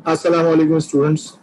Assalamu alaikum students.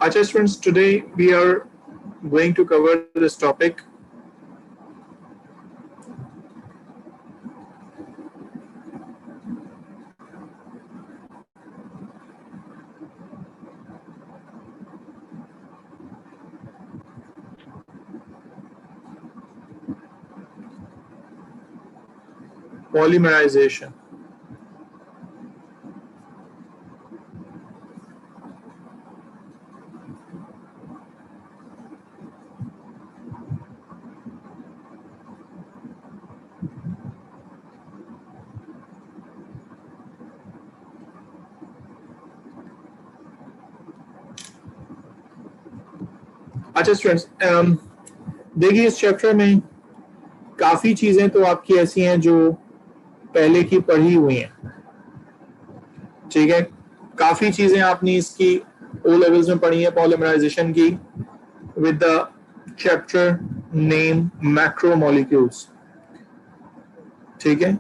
Acha students, today we are going to cover this topic. Polymerization. अच्छा students, देखिए इस chapter में काफी चीजें तो आपकी ऐसी हैं जो पहले की पढ़ी हुई हैं, ठीक है। काफी चीजें आपने इसकी ओ लेवल्स में पढ़ी है पॉलीमराइजेशन की, with the chapter name macromolecules, ठीक है।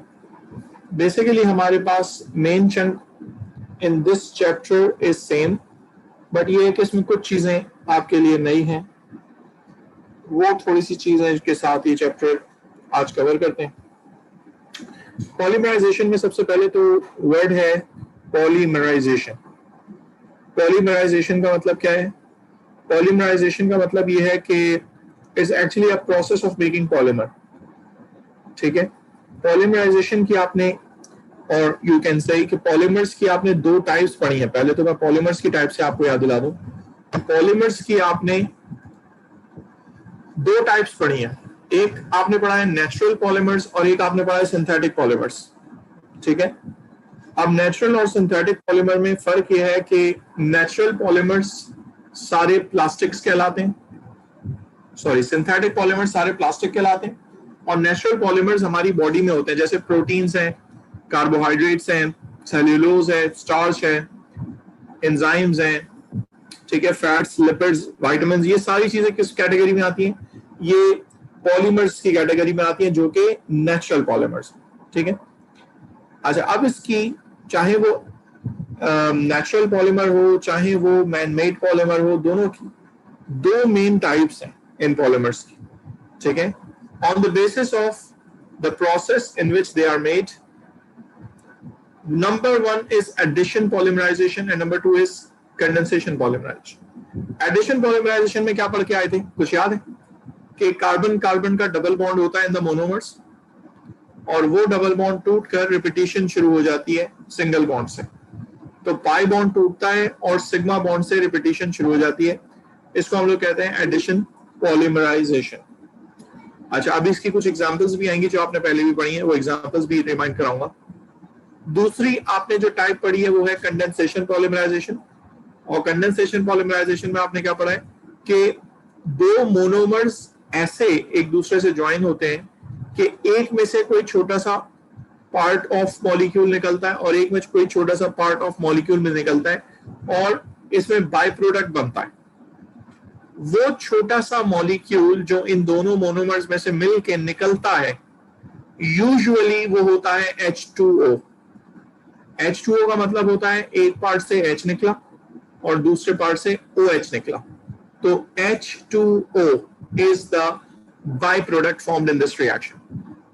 बेसिकली हमारे पास main chunk in this chapter is same, but ये है कि इसमें कुछ चीजें आपके लिए नई हैं, वो थोड़ी सी चीजें के साथ ये चैप्टर आज कवर करते हैं। पॉलीमराइजेशन में सबसे पहले तो वर्ड है पॉलीमराइजेशन। पॉलीमराइजेशन का मतलब क्या है? पॉलीमराइजेशन का मतलब ये है कि it's actually a process of making polymer, ठीक है। पॉलीमराइजेशन की आपने, और यू कैन से कि पॉलीमर्स की आपने दो टाइप्स पढ़ी हैं। पहले तो मैं पॉलीमर्स की टाइप से आपको याद दिला दूं। पॉलीमर्स की आपने दो टाइप्स पढ़ी हैं, एक आपने पढ़ा है नेचुरल पॉलीमर्स और एक आपने पढ़ा है सिंथेटिक पॉलीमर्स, ठीक है। अब नेचुरल और सिंथेटिक पॉलीमर में फर्क यह है कि नेचुरल पॉलीमर्स सारे प्लास्टिक्स कहलाते हैं, सॉरी सिंथेटिक पॉलीमर्स सारे प्लास्टिक कहलाते हैं, और नेचुरल पॉलीमर्स हमारी बॉडी में होते हैं, जैसे प्रोटीन्स हैं, कार्बोहाइड्रेट्स हैं, सेल्यूलोज है, स्टार्च है, एंजाइम्स हैं, ठीक है, फैट्स, लिपिड्स, विटामिन्स, ये सारी चीजें किस कैटेगरी में आती हैं? ये पॉलीमर्स की कैटेगरी में आती हैं, जो कि नेचुरल पॉलीमर्स, ठीक है। अच्छा, अब इसकी चाहे वो नेचुरल पॉलीमर हो चाहे वो मैन मेड पॉलीमर हो, दोनों की दो मेन टाइप्स हैं इन पॉलीमर्स की, ठीक है। On the basis of the process in which they are made, number one is addition polymerisation and number two is condensation polymerisation. Addition polymerisation में क्या पढ़ के आए थे, कुछ याद है? कि कार्बन कार्बन का डबल बॉन्ड होता है इन द मोनोमर्स, और वो डबल बॉन्ड टूटकर रिपीटिशन शुरू हो जाती है सिंगल बॉन्ड से। तो पाई बॉन्ड टूटता है और सिग्मा बॉन्ड से रिपीटिशन शुरू हो जाती है। इसको हम लोग कहते हैं एडिशन पॉलीमराइजेशन। अच्छा, अभी इसकी कुछ एग्जांपल्स भी आएंगी जो आपने पहले भी पढ़ी है, वो एग्जांपल्स भी रिमाइंड कराऊंगा। दूसरी आपने जो टाइप पढ़ी है वो है कंडेंसेशन पॉलीमराइजेशन, और कंडेंसेशन पॉलीमराइजेशन में आपने क्या पढ़ा है कि दो मोनोमर्स ऐसे एक दूसरे से ज्वाइन होते हैं कि एक में से कोई छोटा सा पार्ट ऑफ मॉलिक्यूल निकलता है और एक में कोई छोटा सा पार्ट ऑफ मॉलिक्यूल में निकलता है, और इसमें बाय प्रोडक्ट बनता है। वो छोटा सा मॉलिक्यूल जो इन दोनों मोनोमर्स में से मिल के निकलता है, यूजुअली वो होता है H2O। H2O का मतलब होता है एक पार्ट से H निकला और दूसरे पार्ट से OH निकला, तो H2O is the byproduct formed in this reaction.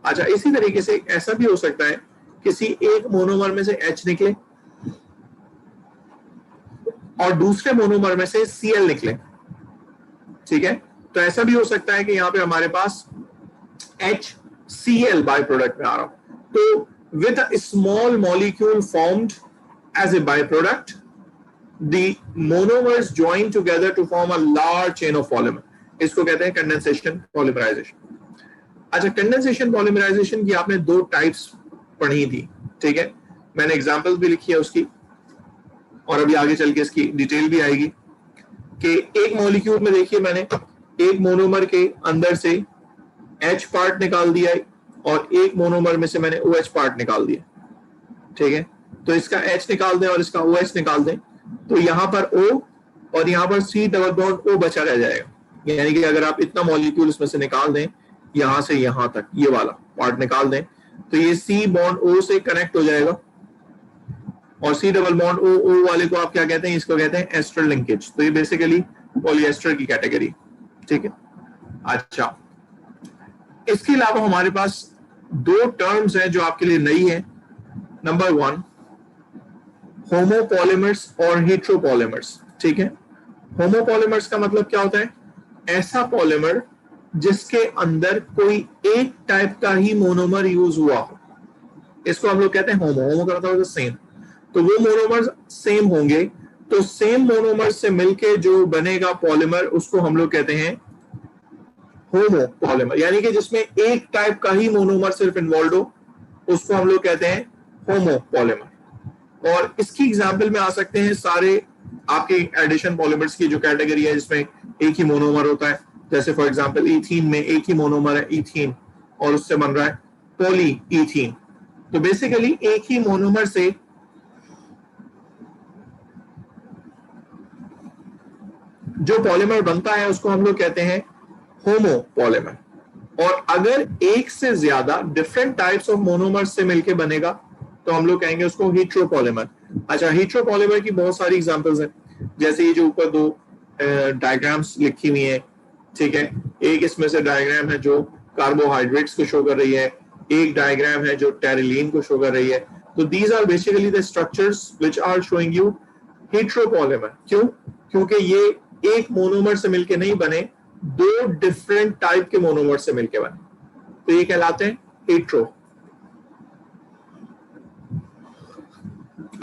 अच्छा, इसी तरीके से ऐसा भी हो सकता है किसी एक मोनोमर में से H निकले और दूसरे मोनोमर में से Cl निकले, ठीक है। तो ऐसा भी हो सकता है कि यहाँ पे हमारे पास HCl बाय प्रोडक्ट में आ रहा हो। तो with a small molecule formed as a by product, the monomers join together to form a large chain of polymer. इसको कहते हैं कंडेंसेशन पॉलीमराइजेशन। अच्छा, कंडेंसेशन पॉलीमराइजेशन की आपने दो टाइप्स पढ़ी थी, ठीक है। मैंने एग्जांपल्स भी लिखी है उसकी, और अभी आगे चल के इसकी डिटेल भी आएगी कि एक मॉलिक्यूल में देखिए मैंने एक मोनोमर के अंदर से H पार्ट निकाल दिया है और एक मोनोमर में से मैंने OH पार्ट निकाल दिया, ठीक है। तो इसका H निकाल दें और इसका OH निकाल दें, तो यहां पर O और यहां पर C डबल बॉन्ड O बचा रह जाएगा। यानी कि अगर आप इतना मॉलिक्यूल इसमें से निकाल दें, यहां से यहां तक ये वाला पार्ट निकाल दें, तो ये C बॉन्ड O से कनेक्ट हो जाएगा और C डबल बॉन्ड O वाले को आप क्या कहते हैं, इसको कहते हैं एस्टर लिंकेज। तो ये बेसिकली पॉलीएस्टर की कैटेगरी, ठीक है। अच्छा, इसके अलावा हमारे पास दो टर्म्स हैं जो आपके लिए नई है। नंबर 1, होमोपॉलीमर्स और हेट्रोपॉलीमर्स, ठीक है। होमोपॉलीमर्स का मतलब क्या होता है, ऐसा पॉलीमर जिसके अंदर कोई एक टाइप का ही मोनोमर यूज हुआ हो, इसको हम लोग कहते हैं होमो। होमो का मतलब सेम, तो वो मोनोमर सेम होंगे, तो सेम मोनोमर से मिलके जो बनेगा पॉलीमर उसको हम लोग कहते हैं होमो पॉलीमर। यानी कि जिसमें एक टाइप का ही मोनोमर सिर्फ इन्वॉल्व हो, उसको हम लोग कहते हैं होमो पॉलीमर। और इसकी एग्जांपल में आ सकते हैं सारे आपके एडिशन पॉलीमर्स की जो कैटेगरी है जिसमें एक ही मोनोमर होता है, जैसे फॉर एग्जांपल इथीन में एक ही मोनोमर है इथीन और उससे बन रहा है पॉली इथीन। तो बेसिकली एक ही मोनोमर से जो पॉलीमर बनता है उसको हम लोग कहते हैं होमो पॉलीमर। और अगर एक से ज्यादा डिफरेंट टाइप्स ऑफ मोनोमर से मिलके बनेगा तो हम लोग कहेंगे उसको हेट्रोपॉलीमर। अच्छा, हेट्रोपॉलीमर की बहुत सारी एग्जांपल्स हैं, जैसे ये जो ऊपर दो डायग्राम्स लिखी हुई है, ठीक है। एक इसमें से डायग्राम है जो कार्बोहाइड्रेट्स को शो कर रही है, एक डायग्राम है जो टेरिलीन को शो कर रही है। तो these are basically the structures which are showing you heteropolymer. क्यों? क्योंकि ये एक मोनोमर से मिलके नहीं बने, दो डिफरेंट टाइप के मोनोमर से मिलके बने, तो ये कहलाते हैं हेट्रो।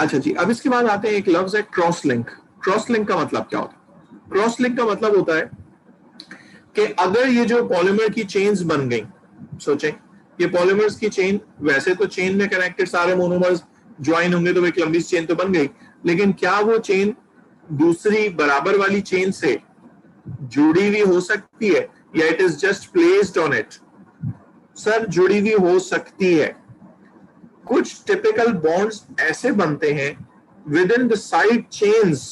अच्छा जी, अब इसके बाद आते हैं एक लफ्ज है क्रॉस लिंक। क्रॉस लिंक का मतलब क्या होता है? क्रॉस लिंक का मतलब होता है कि अगर ये जो पॉलीमर की चेन्स बन गई, सोचें ये पॉलीमर्स की चेन, वैसे तो चेन में कनेक्टेड सारे मोनोमर्स ज्वाइन होंगे तो एक लंबी चेन तो बन गई, लेकिन क्या वो चेन दूसरी बराबर वाली चेन से जुड़ी हुई हो सकती है या it is just placed on it? Sir, जुड़ी हुई हो सकती है। कुछ टिपिकल बॉन्ड्स ऐसे बनते हैं with in the side chains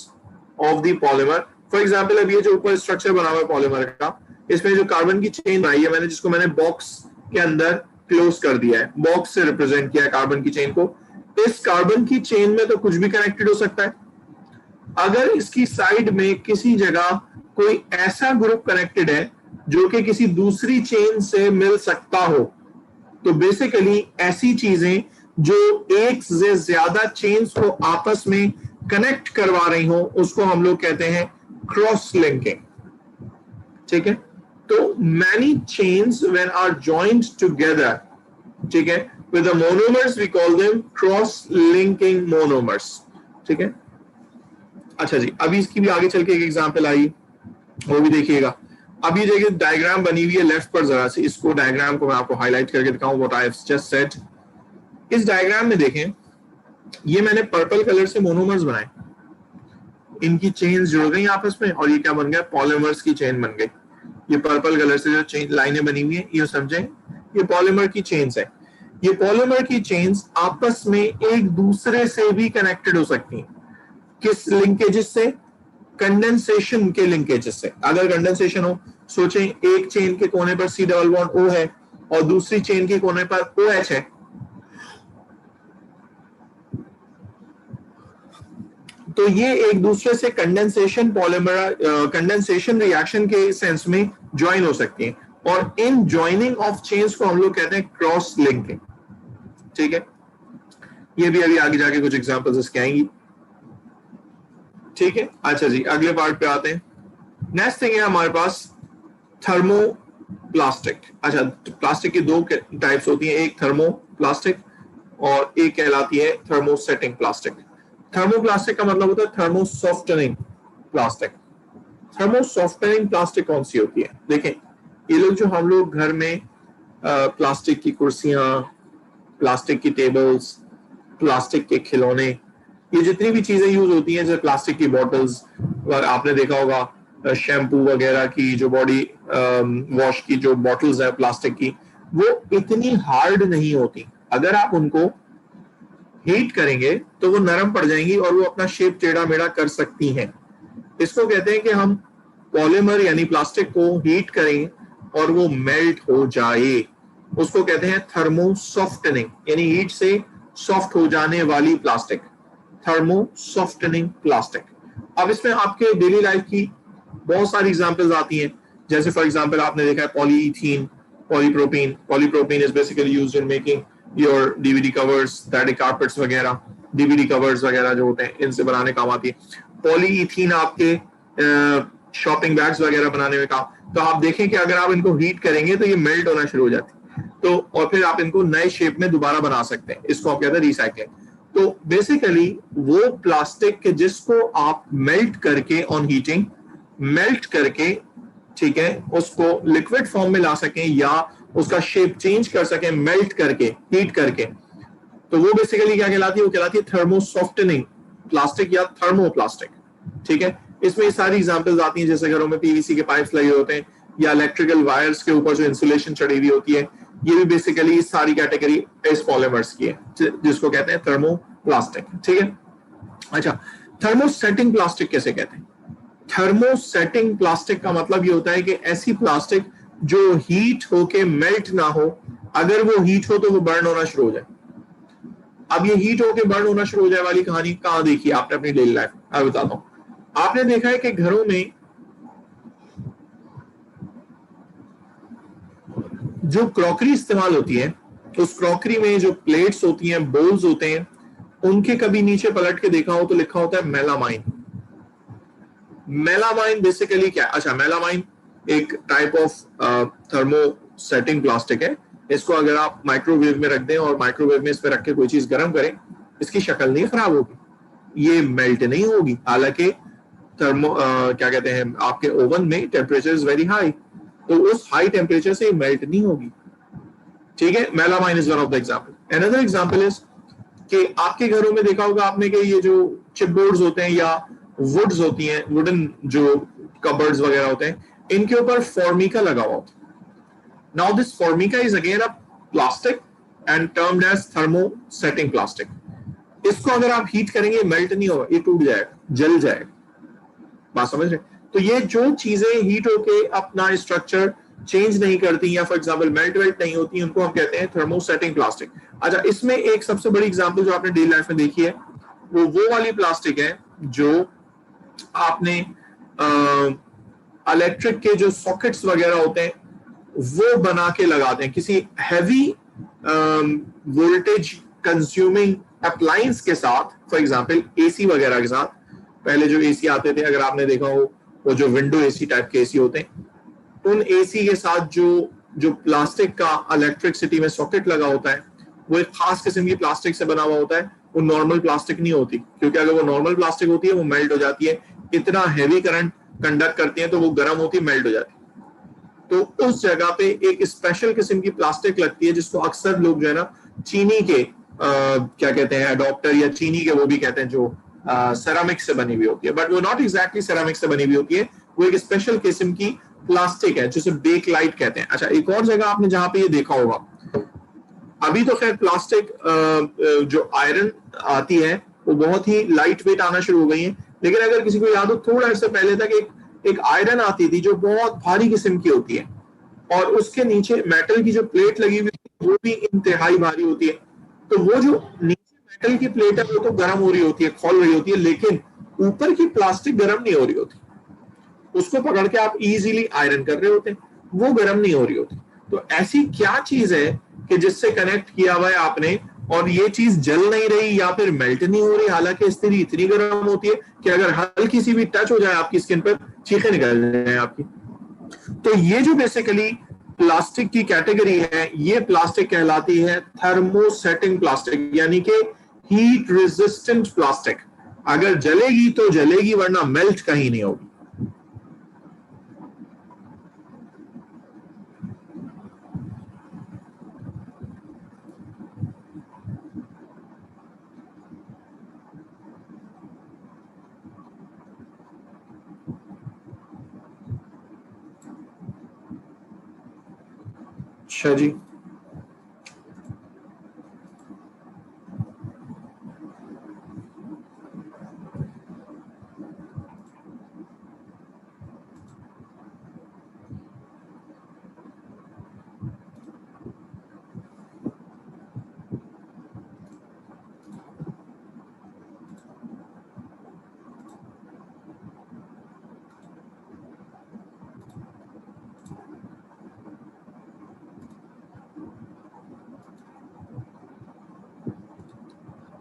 of the polymer. For example, अब ये जो ऊपर स्ट्रक्चर बना हुआ है पॉलीमर का, इसमें जो कार्बन की चेन बनाई है मैंने, जिसको मैंने बॉक्स के अंदर क्लोज कर दिया है, बॉक्स से रिप्रेजेंट किया है कार्बन की चेन को। इस कार्बन की चेन में तो कुछ भी कनेक्टेड हो सकता है। अगर इसकी साइड में किसी जगह कोई ऐसा ग्रुप कनेक्टेड है जो कि किसी दूसरी चेन से मिल सकता हो, तो बेसिकली ऐसी चीजें जो एक से ज्यादा चेन्स को आपस में कनेक्ट करवा रही हो उसको हम लोग कहते हैं क्रॉस लिंकिंग, ठीक है। तो many chains when are joined together, ठीक है, with the monomers we call them cross linking monomers, ठीक है। अच्छा जी, अभी इसकी भी आगे चल के एक एग्जांपल आई, वो भी देखिएगा। अभी देखिए डायग्राम बनी हुई है लेफ्ट पर, जरा से इसको डायग्राम को मैं आपको हाईलाइट करके दिखाऊं what I have just said. इस डायग्राम में देखें, ये मैंने पर्पल कलर से मोनोमर्स बनाए, इनकी चेन्स जुड़ गई आपस में और ये क्या बन गया, पॉलीमर्स की चेन बन गई। ये पर्पल कलर से जो चेन लाइनें बनी हुई है, ये समझें, ये पॉलीमर की चेन्स है। ये पॉलीमर की चेन्स आपस में एक दूसरे से भी कनेक्टेड हो सकती हैं। किस लिंकेजेस से? कंडेंसेशन के लिंकेजेस से। अगर कंडेंसेशन हो, सोचें एक चेन के कोने पर C डबल बॉन्ड O है और दूसरी चेन के कोने पर OH है, तो ये एक दूसरे से कंडेंसेशन पॉलीमर कंडेंसेशन रिएक्शन के सेंस में ज्वाइन हो सकती हैं। और इन ज्वाइनिंग ऑफ चेन्स को हम लोग कहते हैं क्रॉस लिंकिंग। ठीक है, ये भी अभी आगे जाके कुछ एग्जांपल्स इसके आएंगी। ठीक है, अच्छा जी, अगले पार्ट पे आते हैं। नेक्स्ट थिंग है हमारे पास थर्मोप्लास्टिक। अच्छा, प्लास्टिक की दो टाइप्स होती हैं, एक थर्मोप्लास्टिक और एक कहलाती है थर्मोसेटिंग प्लास्टिक। थर्मोप्लास्टिक का मतलब होता है थर्मोसॉफ्टनिंग प्लास्टिक। थर्मोसॉफ्टनिंग प्लास्टिक कौन सी होती है? देखें, ये लोग जो हम लोग घर में प्लास्टिक की कुर्सियां, प्लास्टिक की टेबल्स, प्लास्टिक के खिलौने, ये जितनी भी चीजें यूज होती हैं, जैसे प्लास्टिक की बॉटल्स, आपने देखा होगा शैम्पू वगैरह की जो बॉडी वॉश की जो बॉटल्स है प्लास्टिक की, वो इतनी हार्ड नहीं होती। अगर आप उनको हीट करेंगे तो वो नरम पड़ जाएंगी और वो अपना शेप टेढ़ा मेढ़ा कर सकती हैं। इसको कहते हैं कि हम पॉलीमर यानी प्लास्टिक को हीट करें और वो मेल्ट हो जाए, उसको कहते हैं थर्मोसॉफ्टनिंग, यानी हीट से सॉफ्ट हो जाने वाली प्लास्टिक, थर्मोसॉफ्टनिंग प्लास्टिक। अब इसमें आपके डेली लाइफ की बहुत सारी एग्जांपल्स आती हैं, जैसे फॉर एग्जांपल आपने देखा है polyethene, polypropene. Polypropene is basically used in making your DVD covers, static carpets वगैरह, डीवीडी कवर्स वगैरह जो होते हैं इनसे बनाने काम आती है। पॉलीइथीन आपके शॉपिंग बैग्स वगैरह बनाने में काम। तो आप देखें कि अगर आप इनको हीट करेंगे तो ये मेल्ट होना शुरू हो जाती है, तो और फिर आप इनको नए शेप में दोबारा बना सकते हैं। इसको आप कहते हैं रिसाइकलिंग। तो बेसिकली वो प्लास्टिक के जिसको आप मेल्ट करके ऑन हीटिंग मेल्ट करके, ठीक है, उसको लिक्विड फॉर्म में ला सकें या उसका शेप चेंज कर सकें मेल्ट करके, हीट करके, तो वो बेसिकली क्या कहलाती है? वो कहलाती है थर्मोसॉफ्टनिंग प्लास्टिक या थर्मोप्लास्टिक। ठीक है, इसमें ये सारी एग्जांपल्स आती हैं, जैसे घरों में पीवीसी के पाइप्स लगे होते हैं या इलेक्ट्रिकल वायर्स के ऊपर जो इंसुलेशन चढ़ी हुई होती है, ये भी बेसिकली सारी कैटेगरी इस पॉलीमर्स की है जिसको कहते हैं थर्मोप्लास्टिक। ठीक है, अच्छा, थर्मोसेटिंग प्लास्टिक कैसे कहते हैं? थर्मोसेटिंग प्लास्टिक का मतलब ये होता है कि ऐसी प्लास्टिक जो हीट होके मेल्ट ना हो, अगर वो हीट हो तो वो बर्न होना शुरू हो जाए। अब ये हीट होके बर्न होना शुरू हो जाए वाली कहानी कहां देखी आपने अपनी डेली लाइफ? मैं बताता हूं। आपने देखा है कि घरों में जो क्रॉकरी इस्तेमाल होती है, उस क्रॉकरी में जो प्लेट्स होती हैं, बोल्स होते हैं, उनके कभी नीचे पलट के देखा हो तो लिखा होता है मेलामाइन। मेलामाइन बेसिकली क्या है? अच्छा, मेलामाइन एक टाइप ऑफ थर्मोसेटिंग प्लास्टिक है। इसको अगर आप माइक्रोवेव में रख दें और माइक्रोवेव में इस पर रख के कोई चीज गर्म करें, इसकी शक्ल नहीं खराब होगी, ये मेल्ट नहीं होगी। हालांकि क्या कहते हैं, आपके ओवन में टेम्परेचर इज वेरी हाई, तो उस हाई टेम्परेचर से मेल्ट नहीं होगी। ठीक है, melamine is one of the example. Another example is कि आपके घरों में देखा होगा आपने कि ये जो चिपबोर्ड्स होते हैं या वुड्स होती हैं, वुडन जो कबर्ड्स वगैरह होते हैं, इनके ऊपर फॉर्मिका लगा हुआ होता है। Now this formica is again a plastic and termed as thermosetting plastic. इसको अगर आप हीट करेंगे मेल्ट नहीं होगा, ये टूट जाएगा, जल जाएगा। बात समझ रहे? तो ये जो चीजें हीट होके अपना स्ट्रक्चर चेंज नहीं करती या फॉर एग्जांपल मेल्ट वेल्ट नहीं होती, उनको हम कहते हैं थर्मोसेटिंग प्लास्टिक। अच्छा, इसमें एक सबसे बड़ी एग्जांपल जो आपने डेली लाइफ में देखी है, वो वाली प्लास्टिक है जो आपने इलेक्ट्रिक के जो सॉकेट्स वगैरह होते हैं वो बना के लगाते हैं किसी हैवी वोल्टेज कंज्यूमिंग अप्लायंस के साथ, फॉर एग्जांपल एसी वगैरह के साथ। पहले जो एसी आते थे, अगर आपने देखा हो, वो जो विंडो एसी टाइप के एसी होते हैं, उन एसी के साथ जो प्लास्टिक का इलेक्ट्रिसिटी में सॉकेट लगा होता है, वो एक खास किस्म की प्लास्टिक से बना हुआ होता है। वो नॉर्मल प्लास्टिक नहीं होती, क्योंकि अगर वो नॉर्मल प्लास्टिक होती है वो मेल्ट हो जाती है। इतना हैवी करंट कंडक्ट करती है तो वो गर्म होती है, मेल्ट हो जाती है। तो उस जगह पे एक स्पेशल किस्म की प्लास्टिक लगती है जिसको अक्सर लोग जो है ना चीनी के क्या कहते हैं, अडॉप्टर या चीनी के वो भी कहते हैं, जो सेरामिक से बनी हुई होती है, बट वो नॉट एग्जैक्टली सेरामिक से बनी हुई होती है। वो एक स्पेशल किस्म की प्लास्टिक है जिसे बेक लाइट कहते हैं। अच्छा, एक और जगह आपने जहां पे ये देखा होगा, अभी तो खैर प्लास्टिक जो आयरन आती है वो बहुत ही लाइट वेट आना शुरू हो गई है, लेकिन अगर किसी को याद हो थोड़ा इससे पहले तक एक आयरन आती थी जो बहुत भारी किस्म की होती है और उसके नीचे मेटल की जो प्लेट लगी हुई वो भी इंतहाई भारी होती है। तो वो जो नीचे मेटल की प्लेट है वो तो गर्म हो रही होती है, खोल रही होती है, लेकिन ऊपर की प्लास्टिक गर्म नहीं हो रही होती। उसको पकड़ के आप इजीली आयरन कर रहे होते हैं। वो गर्म नहीं हो रही होती। तो ऐसी क्या चीज है कि जिससे कनेक्ट किया हुआ है आपने और ये चीज जल नहीं रही या फिर मेल्ट नहीं हो रही, हालांकि स्थिति इतनी गर्म होती है कि अगर हल्की सी भी टच हो जाए आपकी स्किन पर चीखें निकल जाए आपकी। तो ये जो बेसिकली प्लास्टिक की कैटेगरी है, ये प्लास्टिक कहलाती है थर्मोसेटिंग प्लास्टिक, यानी कि हीट रेजिस्टेंट प्लास्टिक। अगर जलेगी तो जलेगी, वरना मेल्ट कहीं नहीं होगी। अच्छा जी,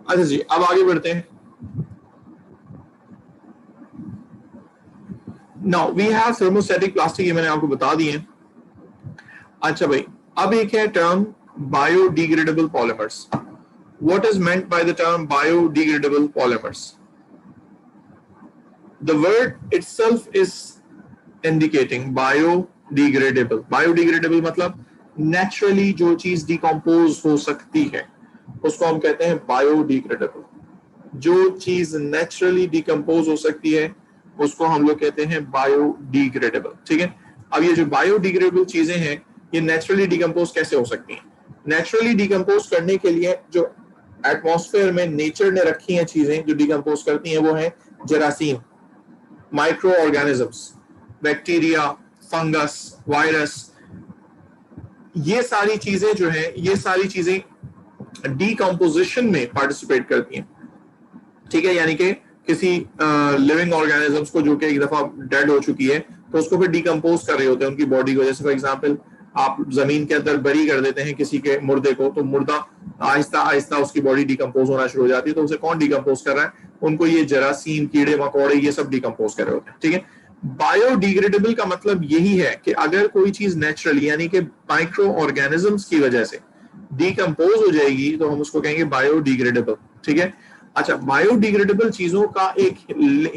अच्छा जी, अब आगे बढ़ते हैं। Now we have thermostatic plastic, ये मैंने आपको बता दिए हैं। अच्छा भाई, अब एक है term biodegradable polymers. What is meant by the term biodegradable polymers? The word itself is indicating biodegradable. Biodegradable मतलब नेचुरली जो चीज डिकम्पोज हो सकती है उसको हम कहते हैं बायोडिग्रेडेबल। जो चीज नेचुरली डिकम्पोज हो सकती है उसको हम लोग कहते हैं बायोडिग्रेडेबल। ठीक है, अब ये जो बायोडिग्रेडेबल चीजें हैं ये नेचुरली डिकम्पोज कैसे हो सकती हैं? नेचुरली डिकम्पोज करने के लिए जो एटमॉस्फेयर में नेचर ने रखी हैं चीजें जो डिकम्पोज करती हैं वो है जरासीम, micro organisms, bacteria, fungus, virus. ये सारी चीजें जो है ये सारी चीजें डिकम्पोजिशन में पार्टिसिपेट करती हैं। ठीक है, यानी कि किसी लिविंग ऑर्गेनिजम्स को जो कि एक दफा डेड हो चुकी है तो उसको फिर डिकम्पोज कर रहे होते हैं उनकी बॉडी को। जैसे फॉर एग्जांपल आप जमीन के अंदर बरी कर देते हैं किसी के मुर्दे को, तो मुर्दा आहिस्ता आहिस्ता उसकी बॉडी डिकम्पोज होना शुरू हो जाती है। तो उसे कौन डिकम्पोज कर रहा है? उनको ये जरासीम, कीड़े मकोड़े, ये सब डिकम्पोज कर रहे होते हैं। ठीक है, बायोडिग्रेडेबल का मतलब यही है कि अगर कोई चीज नेचुरली यानी कि माइक्रो ऑर्गेनिजम्स की वजह से डिकम्पोज हो जाएगी तो हम उसको कहेंगे बायोडिग्रेडेबल। ठीक है, अच्छा, बायोडिग्रेडेबल चीजों का एक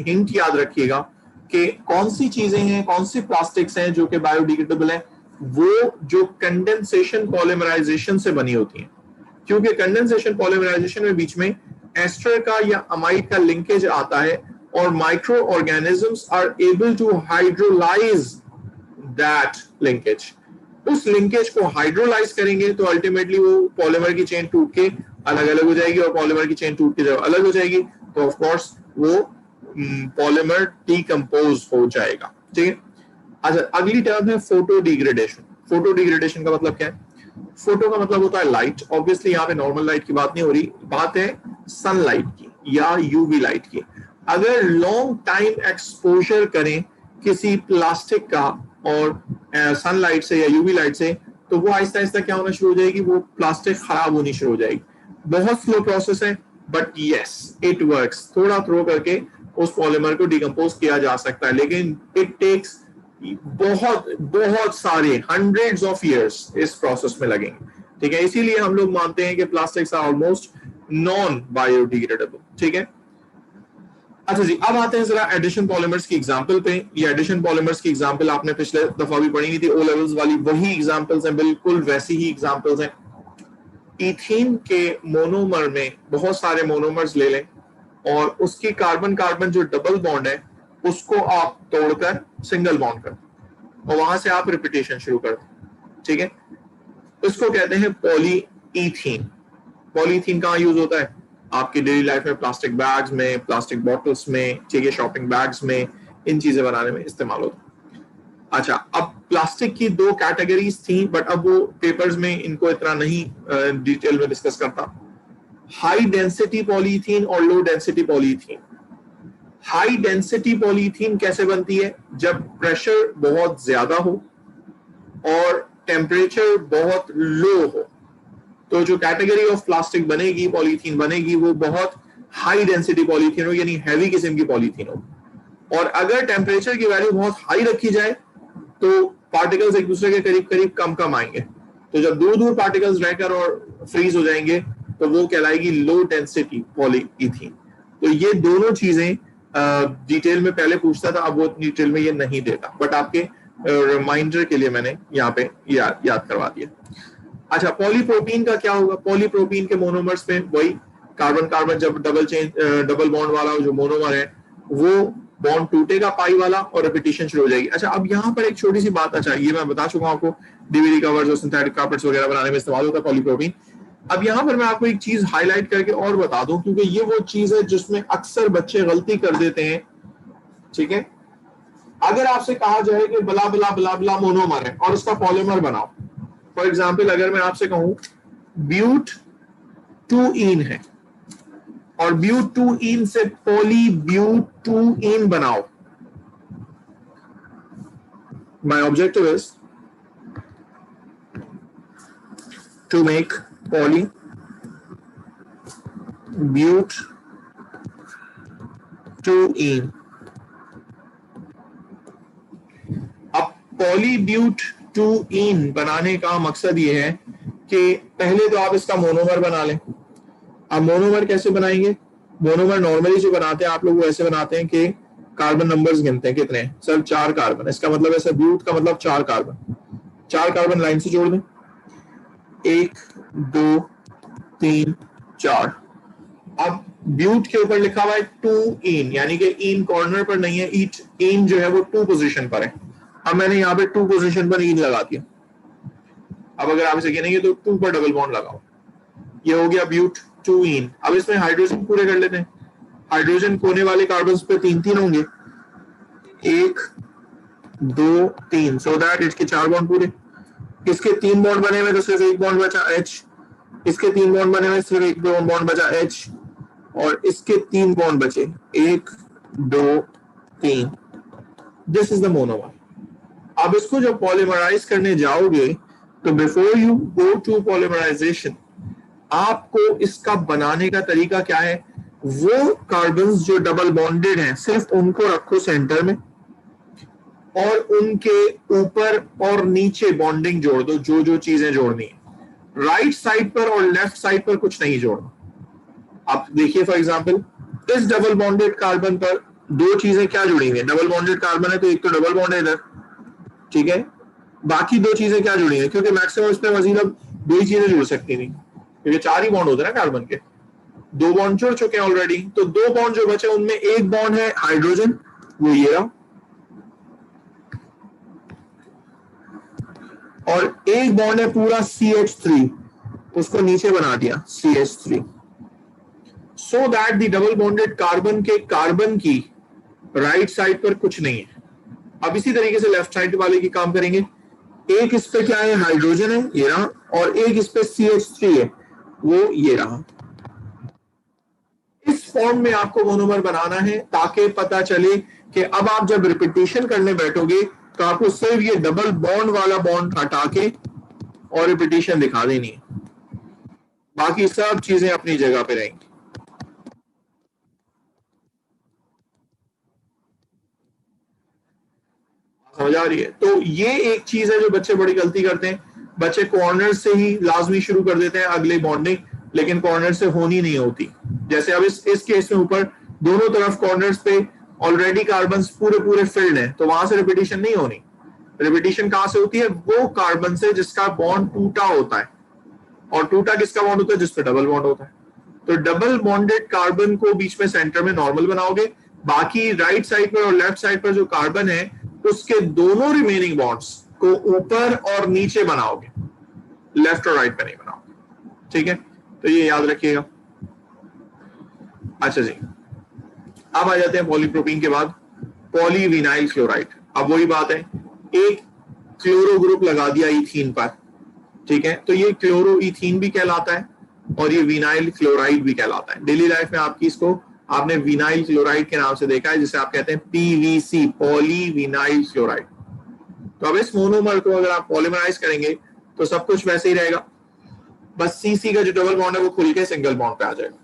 हिंट याद रखिएगा कि कौन सी चीजें हैं, कौन सी प्लास्टिक्स हैं जो कि बायोडिग्रेडेबल है। वो जो कंडेंसेशन पॉलीमराइजेशन से बनी होती हैं, क्योंकि कंडेंसेशन पॉलीमराइजेशन में बीच में एस्टर का या अमाइड का लिंकेज आता है और micro organisms are able to hydrolyse that linkage. उस लिंकेज को हाइड्रोलाइज करेंगे तो अल्टीमेटली वो पॉलीमर की चेन टूट के अलग अलग हो जाएगी और पॉलीमर की चेन टूट के जब अलग हो जाएगी तो ऑफ कोर्स वो पॉलीमर डिकम्पोज हो जाएगा। ठीक है, अच्छा, अगली टर्म है फोटो डिग्रेडेशन। फोटो डिग्रेडेशन का मतलब क्या है? फोटो का मतलब होता है लाइट। ऑब्वियसली यहाँ पे नॉर्मल लाइट की बात नहीं हो रही, बात है सनलाइट की या यूवी लाइट की। अगर लॉन्ग टाइम एक्सपोजर करें किसी प्लास्टिक का और सनलाइट से या यूवी लाइट से तो वो आहिस्ता आहिस्ता क्या होना शुरू हो जाएगी? वो प्लास्टिक खराब होनी शुरू हो जाएगी। बहुत स्लो प्रोसेस है बट यस इट वर्क्स। थोड़ा थ्रो करके उस पॉलीमर को डिकम्पोज किया जा सकता है, लेकिन इट टेक्स बहुत बहुत सारे हंड्रेड्स ऑफ इयर्स इस प्रोसेस में लगेंगे। ठीक है, इसीलिए हम लोग मानते हैं कि plastics are almost non biodegradable. ठीक है, अच्छा जी, अब आते हैं जरा एडिशन पॉलीमर्स की एग्जांपल पे। ये एडिशन पॉलीमर्स की एग्जांपल आपने पिछले दफा भी पढ़ी हुई थी, ओ लेवल्स वाली वही एग्जांपल्स हैं, बिल्कुल वैसी ही एग्जांपल्स हैं। इथीन के मोनोमर में बहुत सारे मोनोमर्स ले लें और उसकी कार्बन कार्बन जो डबल बॉन्ड है उसको आप तोड़कर सिंगल बॉन्ड कर और वहां से आप रिपीटेशन शुरू कर दें। ठीक है, इसको कहते हैं पॉलीइथीन। पॉलीइथीन कहाँ यूज होता है? आपकी डेली लाइफ में, प्लास्टिक बैग्स में, प्लास्टिक बॉटल्स में, ठीक है, शॉपिंग बैग्स में, इन चीजें बनाने में इस्तेमाल होता है। अच्छा, अब प्लास्टिक की दो कैटेगरीज थी बट अब वो पेपर्स में इनको इतना नहीं डिटेल में डिस्कस करता। हाई डेंसिटी पॉलीथीन और low density polythene. High density polythene कैसे बनती है? जब प्रेशर बहुत ज्यादा हो और टेम्परेचर बहुत लो हो, तो जो कैटेगरी ऑफ प्लास्टिक बनेगी, पॉलीथीन बनेगी, वो बहुत हाई डेंसिटी पॉलीथीन हो, यानी हैवी किस्म की पॉलीथीन हो। और अगर टेम्परेचर की वैल्यू बहुत हाई रखी जाए तो पार्टिकल्स एक दूसरे के करीब करीब कम कम आएंगे। तो जब दूर दूर पार्टिकल्स रहकर और फ्रीज हो जाएंगे तो वो कहलाएगी लो डेंसिटी पॉलीइथीन। तो ये दोनों चीजें डिटेल में पहले पूछता था, अब वो डिटेल में ये नहीं देता, बट आपके रिमाइंडर के लिए मैंने यहाँ पे याद करवा दिया। अच्छा, पॉलीप्रोपीन का क्या होगा? पॉलीप्रोपीन के मोनोमर्स में वही कार्बन कार्बन जब डबल बॉन्ड वाला जो मोनोमर है वो बॉन्ड टूटेगा पाई वाला और रिपीटिशन शुरू हो जाएगी। अच्छा, अब यहाँ पर एक छोटी सी बात, अच्छा ये मैं बता चुका हूँ आपको, डीवीडी कवर्स और सिंथेटिक कार्पेट्स वगैरह बनाने में इस्तेमाल होता है पॉलीप्रोपीन। अब यहाँ पर मैं आपको एक चीज हाईलाइट करके और बता दूं, क्योंकि ये वो चीज है जिसमें अक्सर बच्चे गलती कर देते हैं। ठीक है, अगर आपसे कहा जाए कि बला बला बला बला मोनोमर है और उसका पॉलीमर बनाओ, फॉर एग्जाम्पल अगर मैं आपसे कहूं ब्यूट 2ईन है और ब्यूट 2ईन से पॉली ब्यूट 2ईन बनाओ, my objective is to make poly butene 2ईन। अब पॉली ब्यूट 2ईन बनाने का मकसद ये है कि पहले तो आप इसका मोनोमर बना लें। अब मोनोमर कैसे बनाएंगे? मोनोमर नॉर्मली जो बनाते हैं आप लोग वो ऐसे बनाते हैं कि कार्बन नंबर्स गिनते हैं, कितने? सर 4 कार्बन, इसका मतलब ऐसा ब्यूट का मतलब 4 कार्बन। 4 कार्बन लाइन से जोड़ दें, 1 2 3 4। अब ब्यूट के ऊपर लिखा हुआ है 2ईन, यानी कि ईन कॉर्नर पर नहीं है, ईन जो है वो 2 पोजीशन पर है। अब मैंने यहाँ पे 2 पोजीशन पर ईन लगा दिया। अब अगर आप इसे गिनेंगे तो 2 पर डबल बॉन्ड लगाओ, ये हो गया ब्यूट 2ईन। अब इसमें हाइड्रोजन पूरे कर लेते हैं। हाइड्रोजन कोने वाले कार्बन पे 3 होंगे, 1 2 3, सो दैट इसके 4 बॉन्ड पूरे। इसके 3 बॉन्ड बने हुए तो सिर्फ 1 बॉन्ड बचा H, इसके 3 बॉन्ड बने हुए सिर्फ 1 बॉन्ड बचा H, और इसके 3 बॉन्ड बचे 1 2 3। This is the monomer. अब इसको जब पॉलीमराइज करने जाओगे तो before you go to polymerisation आपको इसका बनाने का तरीका क्या है? वो कार्बन्स जो डबल बॉन्डेड हैं सिर्फ उनको रखो सेंटर में और उनके ऊपर और नीचे बॉन्डिंग जोड़ दो, जो जो चीजें जोड़नी है। राइट साइड पर और लेफ्ट साइड पर कुछ नहीं जोड़ना। आप देखिए फॉर एग्जांपल इस डबल बॉन्डेड कार्बन पर 2 चीजें क्या जुड़ी हुई है? डबल बॉन्डेड कार्बन है तो एक तो डबल बॉन्ड है इधर, ठीक है, बाकी 2 चीजें क्या जुड़ी है? क्योंकि मैक्सिमम इसमें मजीद अब 2 ही चीजें जुड़ सकती नहीं, क्योंकि 4 ही बॉन्ड होते हैं ना कार्बन के। 2 बॉन्ड जुड़ चुके हैं ऑलरेडी, तो 2 बॉन्ड जो बचे उनमें एक बॉन्ड है हाइड्रोजन, वो ये रहा, और एक बॉन्ड है पूरा CH3, उसको नीचे बना दिया CH3, so that the double bonded carbon के कार्बन की राइट साइड पर कुछ नहीं है। अब इसी तरीके से लेफ्ट साइड वाले की काम करेंगे। एक इस पे क्या है? हाइड्रोजन है, ये रहा, और एक इस पे CH3 है, वो ये रहा। इस फॉर्म में आपको मोनोमर बनाना है ताकि पता चले कि अब आप जब रिपीटिशन करने बैठोगे तो आपको सिर्फ ये डबल बॉन्ड वाला बॉन्ड हटा के और रिपीटिशन दिखा देनी है, बाकी सब चीजें अपनी जगह पे रहेंगी। समझ आ रही है? तो ये एक चीज है जो बच्चे बड़ी गलती करते हैं। बच्चे कॉर्नर से ही लाजमी शुरू कर देते हैं अगले बॉन्डिंग, लेकिन कॉर्नर से होनी नहीं होती। जैसे अब इस केस में ऊपर दोनों तरफ कॉर्नर्स पे ऑलरेडी कार्बन पूरे फिल्ड है, तो वहां से रिपीटिशन नहीं होनी। रिपीटिशन कहां से होती है? वो कार्बन से जिसका बॉन्ड टूटा होता है, और टूटा किसका बॉन्ड होता है? जिस पे डबल बॉन्ड होता है। तो डबल बॉन्डेड कार्बन को बीच में सेंटर में नॉर्मल बनाओगे, बाकी राइट साइड पर और लेफ्ट साइड पर जो कार्बन है उसके दोनों रिमेनिंग बॉन्ड्स को ऊपर और नीचे बनाओगे, लेफ्ट और राइट पे नहीं बनाओगे। ठीक है, तो ये याद रखिएगा। अच्छा जी, अब आ जाते हैं पॉलीप्रोपीन के बाद पॉलीविनाइल क्लोराइड। अब वही बात है, एक क्लोरो ग्रुप लगा दिया इथीन पर, ठीक है, तो ये क्लोरो इथीन भी कहलाता है और ये विनाइल क्लोराइड भी कहलाता है। डेली लाइफ में आपकी इसको आपने विनाइल क्लोराइड के नाम से देखा है, जिसे आप कहते हैं PVC, पॉलीविनाइल क्लोराइड। तो अब इस मोनोमर को अगर आप पॉलीमराइज करेंगे तो सब कुछ वैसे ही रहेगा, बस CC का जो डबल बॉन्ड है वो खुल के सिंगल बॉन्ड पे आ जाएगा,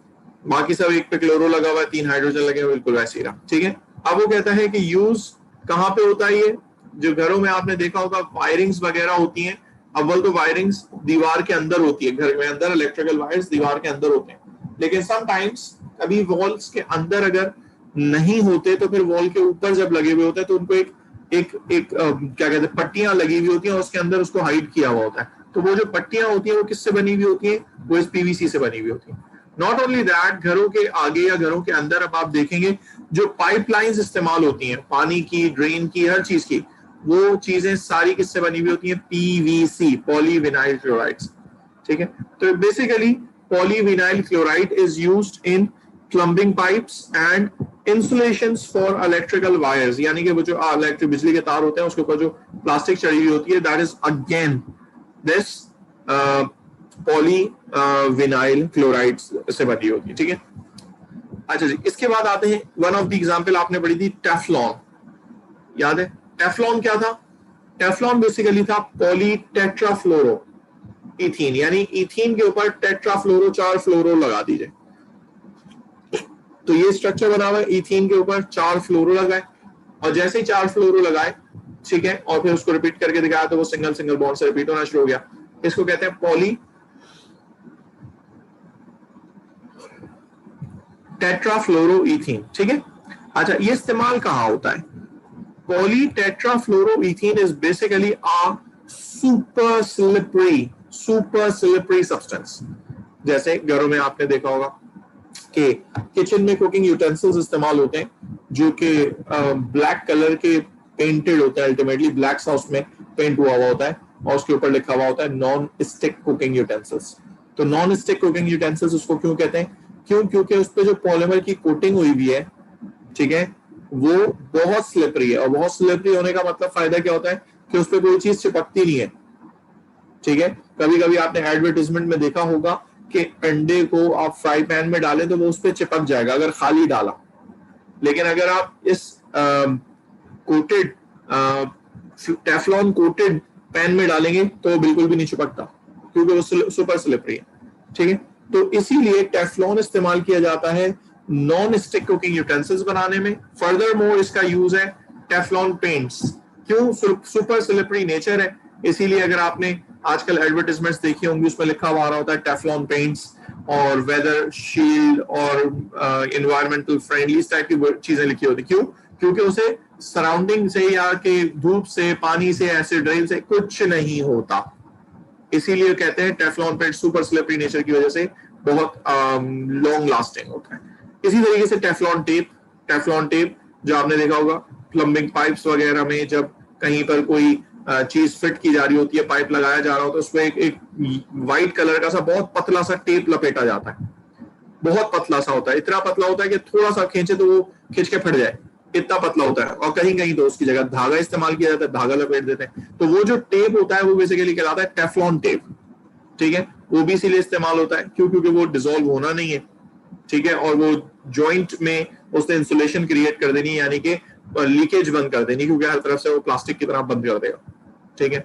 बाकी सब एक पे क्लोरो लगा हुआ है, 3 हाइड्रोजन लगे हुए, बिल्कुल वैसे ही रहा। ठीक है, अब वो कहता है कि यूज कहाँ पे होता है, ये जो घरों में आपने देखा होगा वायरिंग्स वगैरह होती हैं, अव्वल तो वायरिंग्स दीवार के अंदर होती है, घर में अंदर इलेक्ट्रिकल वायर्स दीवार के अंदर होते हैं, लेकिन समटाइम्स कभी वॉल्स के अंदर अगर नहीं होते तो फिर वॉल के ऊपर जब लगे हुए होते हैं तो उनको एक एक एक क्या कहते हैं पट्टियां लगी हुई होती हैं और उसके अंदर उसको हाइड किया हुआ होता है, तो वो जो पट्टियां होती हैं वो किससे बनी हुई होती हैं, वो इस PVC से बनी हुई होती है। नॉट ओनली दैट, घरों के आगे या घरों के अंदर अब आप देखेंगे जो पाइपलाइंस इस्तेमाल होती हैं पानी की, ड्रेन की, हर चीज की, वो चीजें सारी किससे बनी हुई होती हैं, PVC, पॉलीविनाइल क्लोराइड्स। ठीक है, तो basically polyvinyl chloride is used in plumbing pipes and insulations for electrical wires, यानी कि वो जो इलेक्ट्रिक बिजली के तार होते हैं उसके ऊपर जो प्लास्टिक चढ़ी हुई होती है, that is again this polyvinyl chloride से बनी होती है। ठीक है, अच्छा जी, इसके बाद आते हैं वन ऑफ द एग्जांपल आपने पढ़ी थी टेफ्लॉन, याद है टेफ्लॉन क्या था? टेफ्लॉन बेसिकली था पॉलीटेट्राफ्लोरो इथीन, यानी इथीन के ऊपर टेट्राफ्लोरो 4 फ्लोरो लगा दीजिए, तो ये स्ट्रक्चर बना हुआ है, इथीन के ऊपर 4 फ्लोरो लगाए, और जैसे ही 4 फ्लोरो लगाए, ठीक है, और फिर उसको रिपीट करके दिखाया तो वो सिंगल सिंगल बॉन्ड से रिपीट होना शुरू हो गया, इसको कहते हैं पॉली टेट्राफ्लोरोईथीन। ठीक है, अच्छा ये इस्तेमाल कहां होता है? Poly tetrafluoroethene is basically a super slippery substance. जैसे घरों में आपने देखा होगा कि किचन में कुकिंग यूटेंसिल्स इस्तेमाल होते हैं जो कि ब्लैक कलर के पेंटेड होता है, अल्टीमेटली ब्लैक सॉस में पेंट हुआ होता है और उसके ऊपर लिखा हुआ होता है नॉन स्टिक कुकिंग यूटेंसिल्स। तो नॉन स्टिक कुकिंग यूटेंसिल्स उसको क्यों कहते हैं? क्योंकि उस पर जो पॉलीमर की कोटिंग हुई हुई है, ठीक है, वो बहुत स्लिपरी है, और बहुत स्लिपरी होने का मतलब फायदा क्या होता है कि उस पर कोई चीज चिपकती नहीं है। ठीक है, कभी कभी आपने एडवर्टाइजमेंट में देखा होगा कि अंडे को आप फ्राई पैन में डालें तो वो उस पर चिपक जाएगा अगर खाली डाला, लेकिन अगर आप इस कोटेड टेफ्लॉन कोटेड पैन में डालेंगे तो बिल्कुल भी नहीं चिपकता, क्योंकि वो सुपर स्लिपरी है। ठीक है, तो इसीलिए टेफ्लॉन इस्तेमाल किया जाता है नॉन स्टिक कुकिंग यूटेंसिल्स बनाने में। फर्दर मोर इसका यूज है टेफ्लॉन पेंट्स, क्यों? सुपर स्लिपरी नेचर है, इसीलिए अगर आपने आजकल एडवर्टाइजमेंट्स देखी होंगी उसमें लिखा हुआ आ रहा होता है टेफ्लॉन पेंट्स और वेदर शील्ड और एनवायरमेंटल फ्रेंडली टाइप की चीजें लिखी होती। क्यों? क्योंकि उसे सराउंडिंग से या कि धूप से, पानी से, एसिड रेन से कुछ नहीं होता, इसीलिए कहते हैं Teflon paint super slippery nature की वजह से बहुत लॉन्ग लास्टिंग होता है। इसी तरीके से टेफ्लॉन टेप जो आपने देखा होगा प्लम्बिंग पाइप्स वगैरह में, जब कहीं पर कोई चीज फिट की जा रही होती है, पाइप लगाया जा रहा होता है, उसमें एक व्हाइट कलर का सा बहुत पतला सा टेप लपेटा जाता है, बहुत पतला सा होता है, इतना पतला होता है कि थोड़ा सा खींचे तो वो खींच के फट जाए, इतना पतला होता है, और कहीं कहीं तो उसकी जगह धागा इस्तेमाल किया जाता है, धागा लपेट देते हैं, तो वो जो टेप होता है वो बेसिकली कहलाता है टेफ्लॉन टेप। ठीक है, वो भी इसीलिए इस्तेमाल होता है क्योंकि वो डिसॉल्व होना नहीं है, ठीक है, और वो जॉइंट में उसने इंसुलेशन क्रिएट कर देनी है, यानी कि लीकेज बंद कर देनी, क्योंकि हर तरफ से वो प्लास्टिक की तरह बंद कर देगा। ठीक है,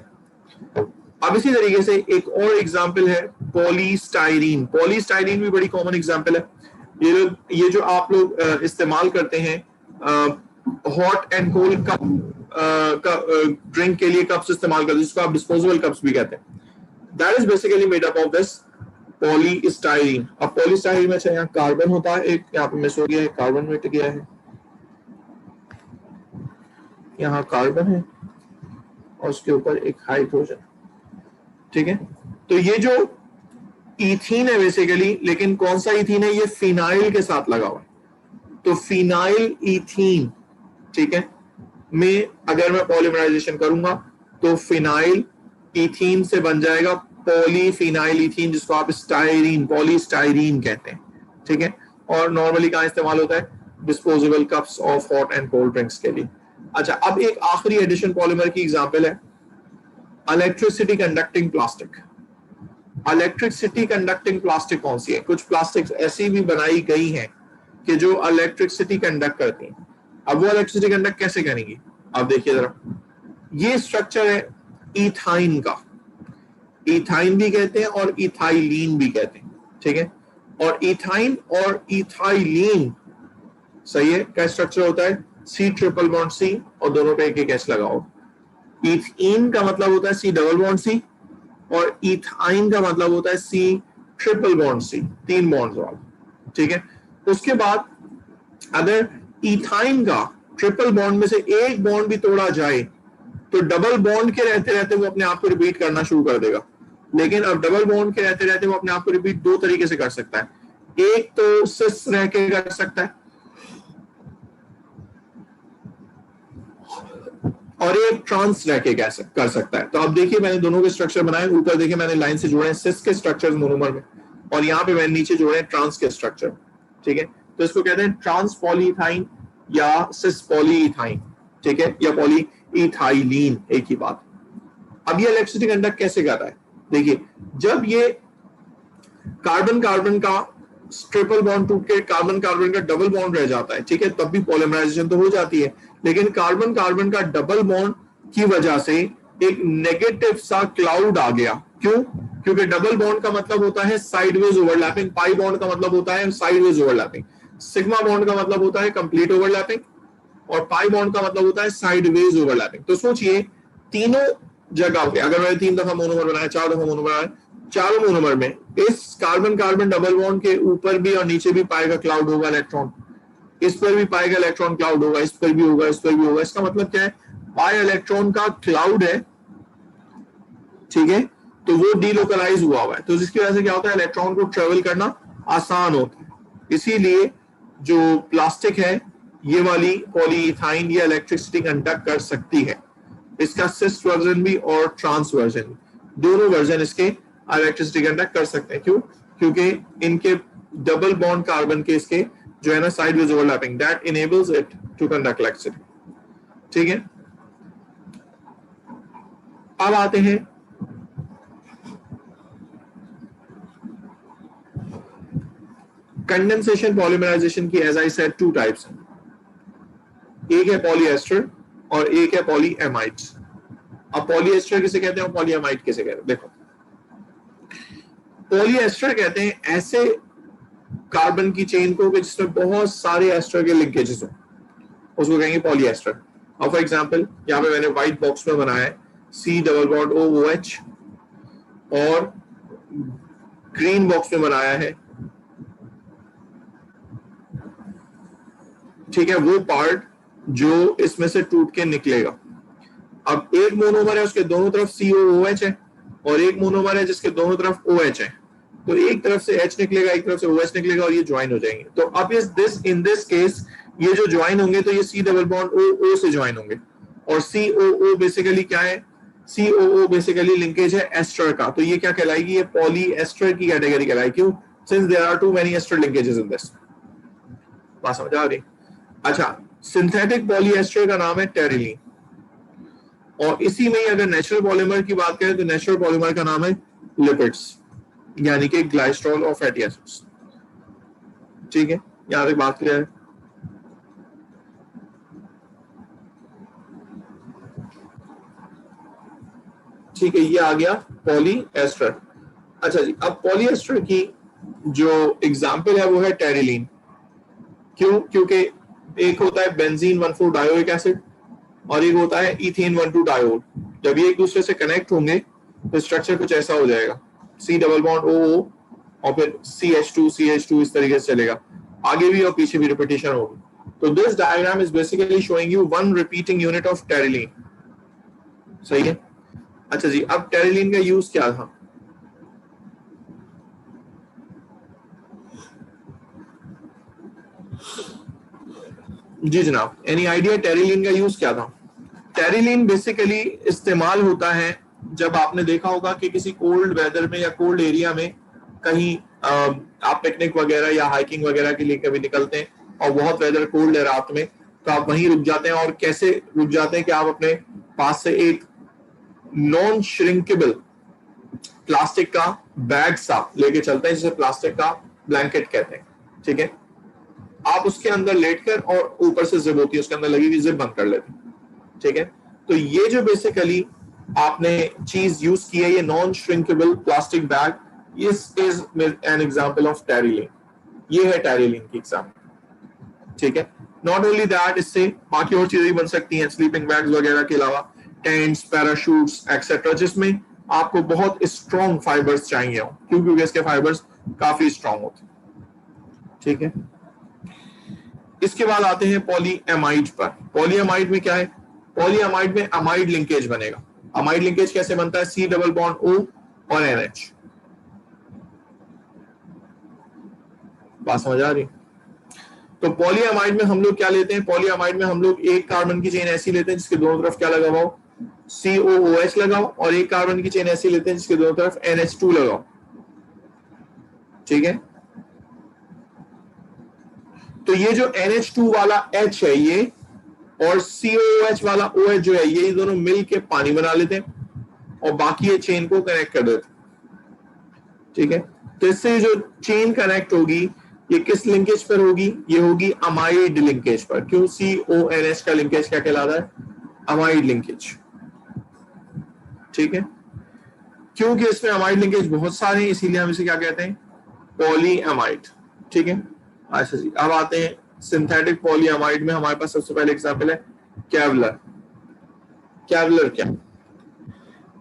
अब इसी तरीके से एक और एग्जांपल है पॉलीस्टाइरीन। पॉलीस्टाइरीन भी बड़ी कॉमन एग्जांपल है। ये जो आप लोग इस्तेमाल करते हैं hot and cold cup drink के लिए कप्स इस्तेमाल करते हैं, जिसको आप डिस्पोजेबल कप्स भी कहते हैं, that is basically made up of this polystyrene. अब पॉलीस्टाइरीन में यहाँ कार्बन होता है, एक यहाँ पे मिस हो गया है, कार्बन मिट गया है, यहाँ कार्बन है और उसके ऊपर एक हाइड्रोजन। ठीक है, तो ये जो इथीन है बेसिकली, लेकिन कौन सा इथीन है? ये फिनाइल के साथ लगा हुआ है, तो फिनाइल इथीन, ठीक है, में अगर मैं पॉलीमराइजेशन करूंगा तो फिनाइल इथीन से बन जाएगा पॉलीफिनाइल इथीन, जिसको आप स्टाइरीन, पॉलीस्टाइरीन कहते हैं। ठीक है, और नॉर्मली कहां इस्तेमाल होता है? Disposable cups of hot and cold drinks के लिए। अच्छा, अब एक आखिरी एडिशन पॉलीमर की एग्जांपल है electricity conducting plastic. Electricity conducting plastic कौन सी है? कुछ प्लास्टिक ऐसी भी बनाई गई हैं कि जो इलेक्ट्रिसिटी कंडक्ट करती हैं। अब वो इलेक्ट्रिसिटी कंडक्ट कैसे करेंगी? आप देखिए जरा, ये स्ट्रक्चर है इथाइन का, इथाइन भी कहते हैं और इथाइलीन भी कहते हैं, ठीक है। और इथाइन और इथाइलीन, सही है, क्या स्ट्रक्चर होता है, सी ट्रिपल बॉन्ड सी, और दोनों पे एक एक एच लगाओ। इथीन का मतलब होता है सी डबल बॉन्ड सी, और इथाइन का मतलब होता है C triple bond C, 3 bonds वाला, ठीक है। उसके बाद अगर इथाइन का ट्रिपल बॉन्ड में से एक बॉन्ड भी तोड़ा जाए तो डबल बॉन्ड के रहते रहते वो अपने आप को रिपीट करना शुरू कर देगा। लेकिन अब डबल बॉन्ड के रहते रहते वो अपने आप को रिपीट 2 तरीके से कर सकता है, एक तो सिस रह के कर सकता है और एक ट्रांस रह के कर सकता है। तो अब देखिए मैंने दोनों के स्ट्रक्चर बनाए, ऊपर देखिए मैंने लाइन से जोड़े हैं सिस के स्ट्रक्चर्स मोनोमर में, और यहाँ पे मैंने नीचे जोड़े हैं ट्रांस के स्ट्रक्चर, ठीक है। तो इसको कहते हैं ट्रांस पॉलीइथाइन या सिस पॉलीइथाइन, ठीक है, या पॉली इथाइलीन, एक ही बात। अब ये इलेक्ट्रिसिटी कंडक्ट कैसे कर रहा है, देखिए जब ये कार्बन कार्बन का ट्रिपल बॉन्ड टूट के कार्बन कार्बन का डबल बॉन्ड रह जाता है, ठीक है, तब भी पॉलीमराइजेशन तो हो जाती है, लेकिन कार्बन कार्बन का डबल बॉन्ड की वजह से एक नेगेटिव सा क्लाउड आ गया। क्यों? क्योंकि डबल बॉन्ड का मतलब होता है साइडवेज ओवरलैपिंग, पाई बॉन्ड का मतलब होता है साइडवेज ओवरलैपिंग, सिग्मा बॉन्ड का मतलब होता है कंप्लीट ओवरलैपिंग, और पाई बॉन्ड का मतलब होता है साइडवेज ओवरलैपिंग। तो सोचिए तीनों जगह पे अगर मैंने 3 दफा मोनोमर बनाया, 4 दफा मोनोमर बनाया, चारों मोनोमर में इस कार्बन कार्बन डबल बॉन्ड के ऊपर भी और नीचे भी पाई का क्लाउड होगा इलेक्ट्रॉन, इस पर भी पाई का इलेक्ट्रॉन क्लाउड होगा, इस पर भी होगा, इस पर भी होगा। इसका मतलब क्या है, पाई इलेक्ट्रॉन का क्लाउड है, ठीक है, तो वो डीलोकलाइज हुआ है, तो जिसकी वजह से क्या होता है, इलेक्ट्रॉन को ट्रेवल करना आसान होता है। इसीलिए जो प्लास्टिक है ये वाली पॉलीइथाइन ये इलेक्ट्रिसिटी कंडक्ट कर सकती है। इसका सिस वर्जन भी और ट्रांस वर्जन, दोनों वर्जन इसके इलेक्ट्रिसिटी कंडक्ट कर सकते हैं। क्यों? क्योंकि इनके डबल बॉन्ड कार्बन के इसके जो है ना sideways overlapping, that enables it to conduct electricity, ठीक है। अब आते हैं कंडेंसेशन पॉलीमराइजेशन की। एज आई सेड 2 टाइप्स हैं, एक है पॉलीएस्टर और एक है पॉलीएमाइड्स। अब पॉलीएस्टर किसे कहते हैं और पॉलीएमाइड किसे कहते हैं, देखो पॉलीएस्टर कहते हैं ऐसे कार्बन की चेन को जिसमें बहुत सारे एस्टर के लिंकेजेस हो, उसको कहेंगे पॉलीएस्टर। अब फॉर एग्जांपल यहाँ पे मैंने व्हाइट बॉक्स में बनाया है सी डबल बॉन्ड OOH, और ग्रीन बॉक्स में बनाया है, ठीक है, वो पार्ट जो इसमें से टूट के निकलेगा। अब एक मोनोमर है उसके दोनों तरफ COOH है, और एक मोनोमर है जिसके दोनों तरफ OH है, तो एक तरफ से H निकलेगा, एक तरफ से OH निकलेगा, और ये ज्वाइन हो जाएंगे। तो अब इन दिस केस ये जो ज्वाइन होंगे तो ये C डबल बॉन्ड OO से ज्वाइन होंगे, और COO बेसिकली क्या है, COO बेसिकली लिंकेज है एस्टर का, तो ये क्या कहलाएगी, ये पॉलीएस्टर की कैटेगरी कहलाएगी। क्यों? Since there are too many ester linkages in this. बात समझ आ रही? अच्छा, सिंथेटिक पॉलीएस्टर का नाम है टेरिलीन, और इसी में ही अगर नेचुरल पॉलीमर की बात करें तो नेचुरल पॉलीमर का नाम है लिपिड्स, यानी कि ग्लाइस्ट्रॉल और फैटी एसिड्स, ठीक है, यहां तक बात क्लियर है। ठीक है, ये आ गया पॉलीएस्टर। अच्छा जी, अब पॉलीएस्टर की जो एग्जाम्पल है वो है टेरिलीन। क्यों? क्योंकि एक होता है बेंजीन 1,4 डायोइक एसिड और एक होता है इथेन 1,2 डायोड। जब ये एक दूसरे से कनेक्ट होंगे तो स्ट्रक्चर कुछ ऐसा हो जाएगा, C डबल बॉन्ड OO और फिर CH2 इस तरीके से चलेगा, आगे भी और पीछे भी रिपीटिशन होगी। तो this diagram is basically showing you one repeating unit of terylene, सही है। अच्छा जी, अब टेरिलीन का यूज क्या था? जी जनाब, एनी आइडिया टेरिलीन का यूज क्या था? टेरिलीन बेसिकली इस्तेमाल होता है जब आपने देखा होगा कि किसी कोल्ड वेदर में या कोल्ड एरिया में कहीं आप पिकनिक वगैरह या हाइकिंग वगैरह के लिए कभी निकलते हैं और बहुत वेदर कोल्ड है रात में, तो आप वहीं रुक जाते हैं। और कैसे रुक जाते हैं कि आप अपने पास से एक नॉन श्रिंकेबल प्लास्टिक का बैग सा लेके चलते हैं, जिसे प्लास्टिक का ब्लैंकेट कहते हैं, ठीक है। आप उसके अंदर लेटकर और ऊपर से जिप होती है उसके अंदर लगी हुई, जिप बंद कर लेते हैं, ठीक है। तो ये जो बेसिकली आपने चीज यूज की है, ये non shrinkable plastic bag, this is an example of terylene. ये है टेरिलिंक की एग्जांपल, ठीक है। नॉट ओनली दैट, इससे बाकी और चीजें बन सकती हैं स्लीपिंग बैग्स वगैरह के अलावा, टेंट्स, पैराशूट्स एक्सेट्रा, जिसमें आपको बहुत स्ट्रॉन्ग फाइबर्स चाहिए हो, क्योंकि इसके फाइबर्स काफी स्ट्रॉन्ग होते हैं, ठीक है। इसके बाद आते हैं पॉलीएमाइड पर। पॉलीएमाइड में क्या है? पॉलीएमाइड में अमाइड लिंकेज बनेगा। अमाइड लिंकेज कैसे बनता है? C डबल बॉन्ड O और NH। बात समझ आ रही? तो पॉलीएमाइड में हम लोग क्या लेते हैं? पॉलीएमाइड में हम लोग एक कार्बन की चेन ऐसी लेते हैं जिसके दोनों तरफ क्या लगा हुआ हो? COOH लगाओ, और एक कार्बन की चेन ऐसी लेते हैं जिसके दोनों तरफ NH2 लगाओ, ठीक है। तो ये जो NH2 वाला H है ये, और COOH वाला OH जो है ये दोनों मिल के पानी बना लेते हैं और बाकी ये चेन को कनेक्ट कर देते हैं, ठीक है। तो इससे जो चेन कनेक्ट होगी ये किस लिंकेज पर होगी? ये होगी अमाइड लिंकेज पर। क्यों? CONH का लिंकेज क्या कहलाता है? अमाइड लिंकेज, ठीक है। क्योंकि इसमें अमाइड लिंकेज बहुत सारे हैं, इसीलिए हम इसे क्या कहते हैं? पॉलीएमाइड, ठीक है। अच्छा जी, अब आते हैं सिंथेटिक पॉलीएमाइड में। हमारे पास सबसे पहले एग्जांपल है केवलर। केवलर क्या?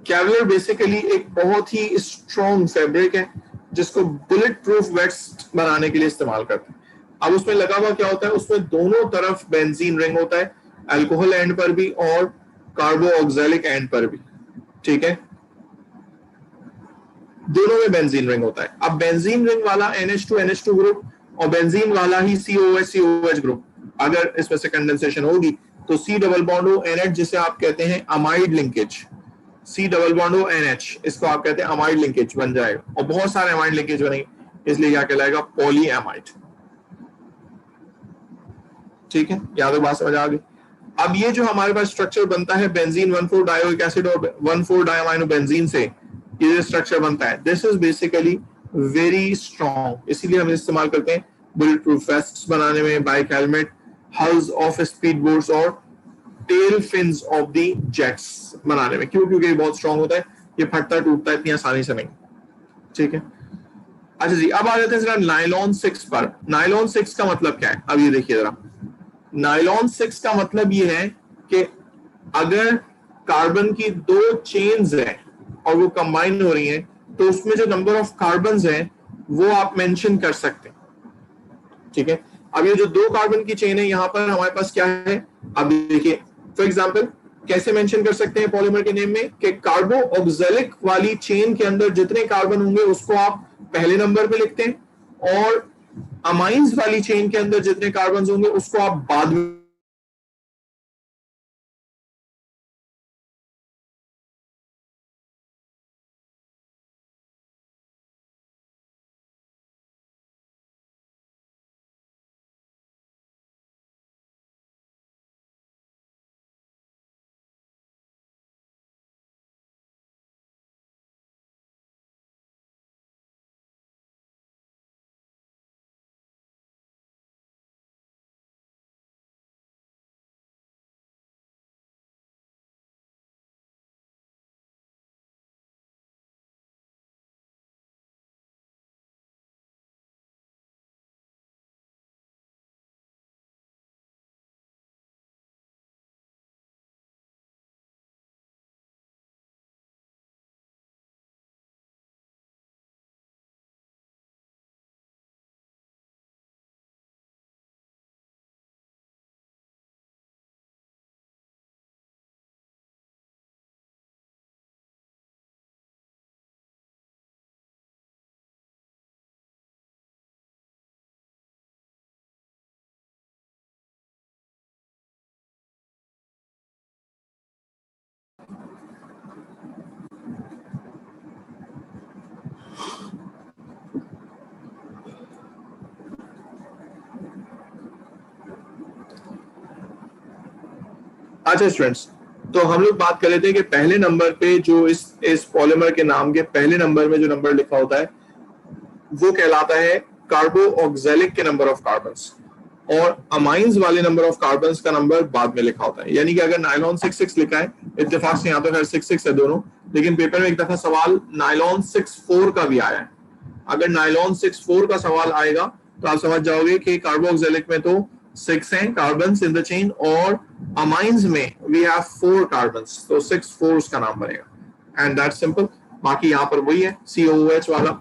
केवलर बेसिकली एक बहुत ही स्ट्रॉन्ग फैब्रिक है जिसको बुलेट प्रूफ वेस्ट बनाने के लिए इस्तेमाल करते हैं। अब उसमें लगा हुआ क्या होता है? उसमें दोनों तरफ बेंजीन रिंग होता है, अल्कोहल एंड पर भी और कार्बो ऑक्सैलिक एंड पर भी, ठीक है। दोनों में बेंजीन रिंग होता है। अब बेंजीन रिंग वाला NH2 ग्रुप और बेंजीन वाला ही COH ग्रुप, अगर इसमें से कंडेंसेशन होगी तो C double bond O NH, जिसे आप कहते हैं amide linkage, C double bond O NH, इसको आप कहते हैं अमाइड लिंकेज बन जाएगा, और बहुत सारे अमाइड लिंकेज बनेंगे, इसलिए क्या कहलाएगा? पॉलीएमाइड, ठीक है। यहां तक बात समझ आ गई? अब ये जो हमारे पास स्ट्रक्चर बनता है बेंजीन 1,4 डायोइक एसिड और 1,4 डायमाइनो बेंजीन से, ये जो स्ट्रक्चर बनता है, this is basically very strong, इसीलिए हम इस्तेमाल करते हैं बुलेट प्रूफ वेस्ट्स बनाने में, bike helmet, hulls of speed boats और tail fins of the jets बनाने में। क्यों? क्योंकि ये बहुत स्ट्रॉन्ग होता है, ये फटता टूटता है इतनी आसानी से नहीं, ठीक है। अच्छा जी, अब आ जाते हैं जरा नायलॉन 6 पर। नायलॉन 6 का मतलब क्या है? अब ये देखिए जरा, नायलॉन 6 का मतलब ये है कि अगर कार्बन की दो चेन्स हैं और वो कंबाइन हो रही हैं, तो उसमें जो नंबर ऑफ कार्बन्स हैं वो आप मेंशन कर सकते हैं, ठीक है। अब ये जो दो कार्बन की चेन है, यहां पर हमारे पास क्या है? अब देखिए, फॉर एग्जांपल कैसे मेंशन कर सकते हैं पॉलीमर के नेम में कि कार्बो ऑक्सैलिक वाली चेन के अंदर जितने कार्बन होंगे उसको आप पहले नंबर पे लिखते हैं, और अमाइंस वाली चेन के अंदर जितने कार्बन होंगे उसको आप बाद में। अच्छा स्टूडेंट्स, तो हम लोग बात कर रहे थे कि पहले नंबर पे जो इस पॉलीमर के नाम के पहले नंबर में जो नंबर लिखा होता है वो कहलाता है कार्बो ऑक्सैलिक के नंबर ऑफ कार्बन्स। और अमाइंस वाले नंबर ऑफ कार्बन्स का नंबर बाद में लिखा होता है। यानी कि अगर नाइलॉन 66 लिखा है, इत्तेफाक से यहाँ पे खैर 66 है दोनों, लेकिन पेपर में एक दफा सवाल नाइलॉन 64 का भी आया है। अगर नाइलॉन 64 का सवाल आएगा तो आप समझ जाओगे कि कार्बोक्सिलिक में तो 6 हैं कार्बन्स इन द चेन, और अमाइंस में वी हैव 4 कार्बन्स, तो 6 4 का नाम बनेगा, एंड दैट्स सिंपल। बाकी यहाँ पर वही है, COOH वाला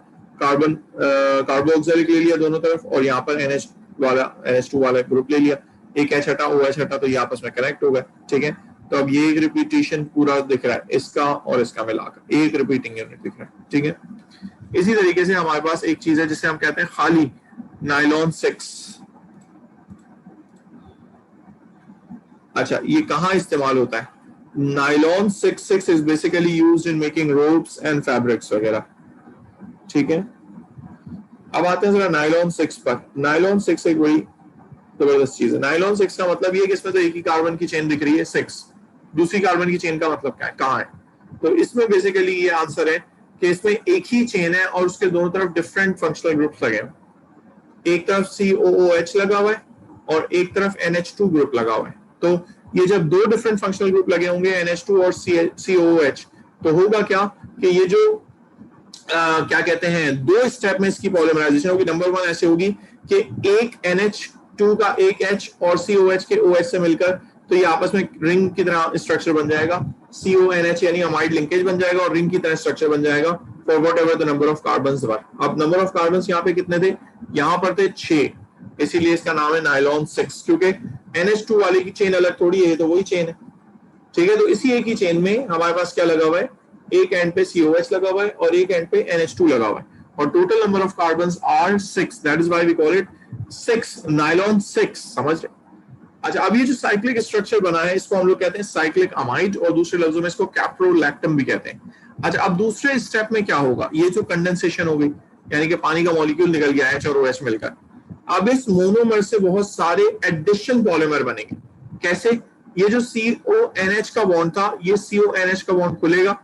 कार्बन कार्बोक्सिलिक ले लिया दोनों तरफ, और यहाँ पर NH वाला NH2 वाला ग्रुप ले लिया, एक H हटा OH हटा, तो ये आपस में कनेक्ट हो गए। ठीक है, तो अब ये एक रिपीटेशन पूरा दिख रहा है, इसका और इसका मिलाकर एक रिपीटिंग यूनिट दिख रहा है। ठीक है, इसी तरीके से हमारे पास एक चीज है जिसे हम कहते हैं खाली नाइलॉन 6। अच्छा, ये कहाँ इस्तेमाल होता है? Nylon 6 is basically used in making ropes and fabrics वगैरह। ठीक है, अब आते हैं जरा नाइलॉन 6 पर। नाइलॉन 6 एक बड़ी जबरदस्त चीज है। नाइलॉन 6 का मतलब ये कि इसमें तो एक ही कार्बन की चेन दिख रही है 6, दूसरी कार्बन की चेन का मतलब क्या है, कहाँ है? तो इसमें बेसिकली ये आंसर है कि इसमें एक ही चेन है और उसके दोनों तरफ डिफरेंट फंक्शनल ग्रुप्स लगे हैं। एक तरफ COOH लगा हुआ है और एक तरफ NH2 ग्रुप लगा हुआ है। तो ये जब दो डिफरेंट फंक्शनल ग्रुप लगे होंगे NH2 और COOH, तो होगा क्या कि ये जो क्या कहते हैं, दो स्टेप में इसकी पॉलीमराइजेशन होगी। नंबर 1 ऐसे होगी कि एक NH2 का एक H और COH के OH से मिलकर तो ये आपस में रिंग की तरह स्ट्रक्चर बन जाएगा, CONH यानी अमाइड लिंकेज बन जाएगा और रिंग की तरह स्ट्रक्चर बन जाएगा for whatever the number of carbons वर। अब नंबर ऑफ कार्बन्स यहाँ पे कितने थे? यहाँ पर थे 6, इसीलिए इसका नाम है नाइलॉन 6, क्योंकि NH2 वाले की चेन अलग थोड़ी है, तो वही चेन है। ठीक है, तो इसी एक ही चेन में हमारे पास क्या लगा हुआ है, एक एंड पे COH लगा हुआ है और एक एंड पे NH2 लगा हुआ है, और total number of carbons are 6, that is why we call it 6 nylon 6। समझ रहे? अच्छा, अब ये जो साइक्लिक स्ट्रक्चर बना है इसको हम लोग कहते हैं साइक्लिक अमाइड, और दूसरे लफ्जों में इसको कैप्रोलैक्टम भी कहते हैं। अच्छा, अब दूसरे स्टेप में क्या होगा? ये जो कंडेंसेशन हो गई, यानी कि पानी का मॉलिक्यूल निकल गया H और OH मिलकर, अब इस मोनोमर से बहुत सारे एडिशन पॉलीमर बनेंगे। कैसे? ये जो CONH का बॉन्ड था, ये CONH का बॉन्ड खुलेगा,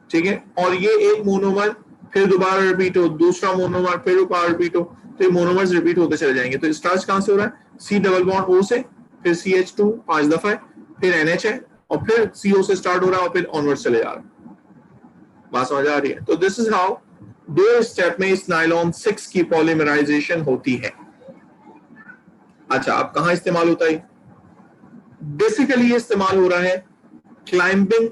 ठीक है, और ये एक मोनोमर फिर दोबारा रिपीट हो, दूसरा मोनोमर फिर दोबारा रिपीट हो, तो ये मोनोमर्स रिपीट होते चले जाएंगे। तो स्टार्च कहां से हो रहा है? C डबल बॉन्ड O से, फिर CH2 5 दफा है, फिर NH है, और फिर CO से स्टार्ट हो रहा है और फिर ऑनवर्ड चले जा रहा है। बात समझ आ रही है? तो दिस इज हाउ दो स्टेप में इस नाइलॉन 6 की पॉलीमराइजेशन होती है। अच्छा, अब कहां इस्तेमाल होता है? बेसिकली ये इस्तेमाल हो रहा है क्लाइंबिंग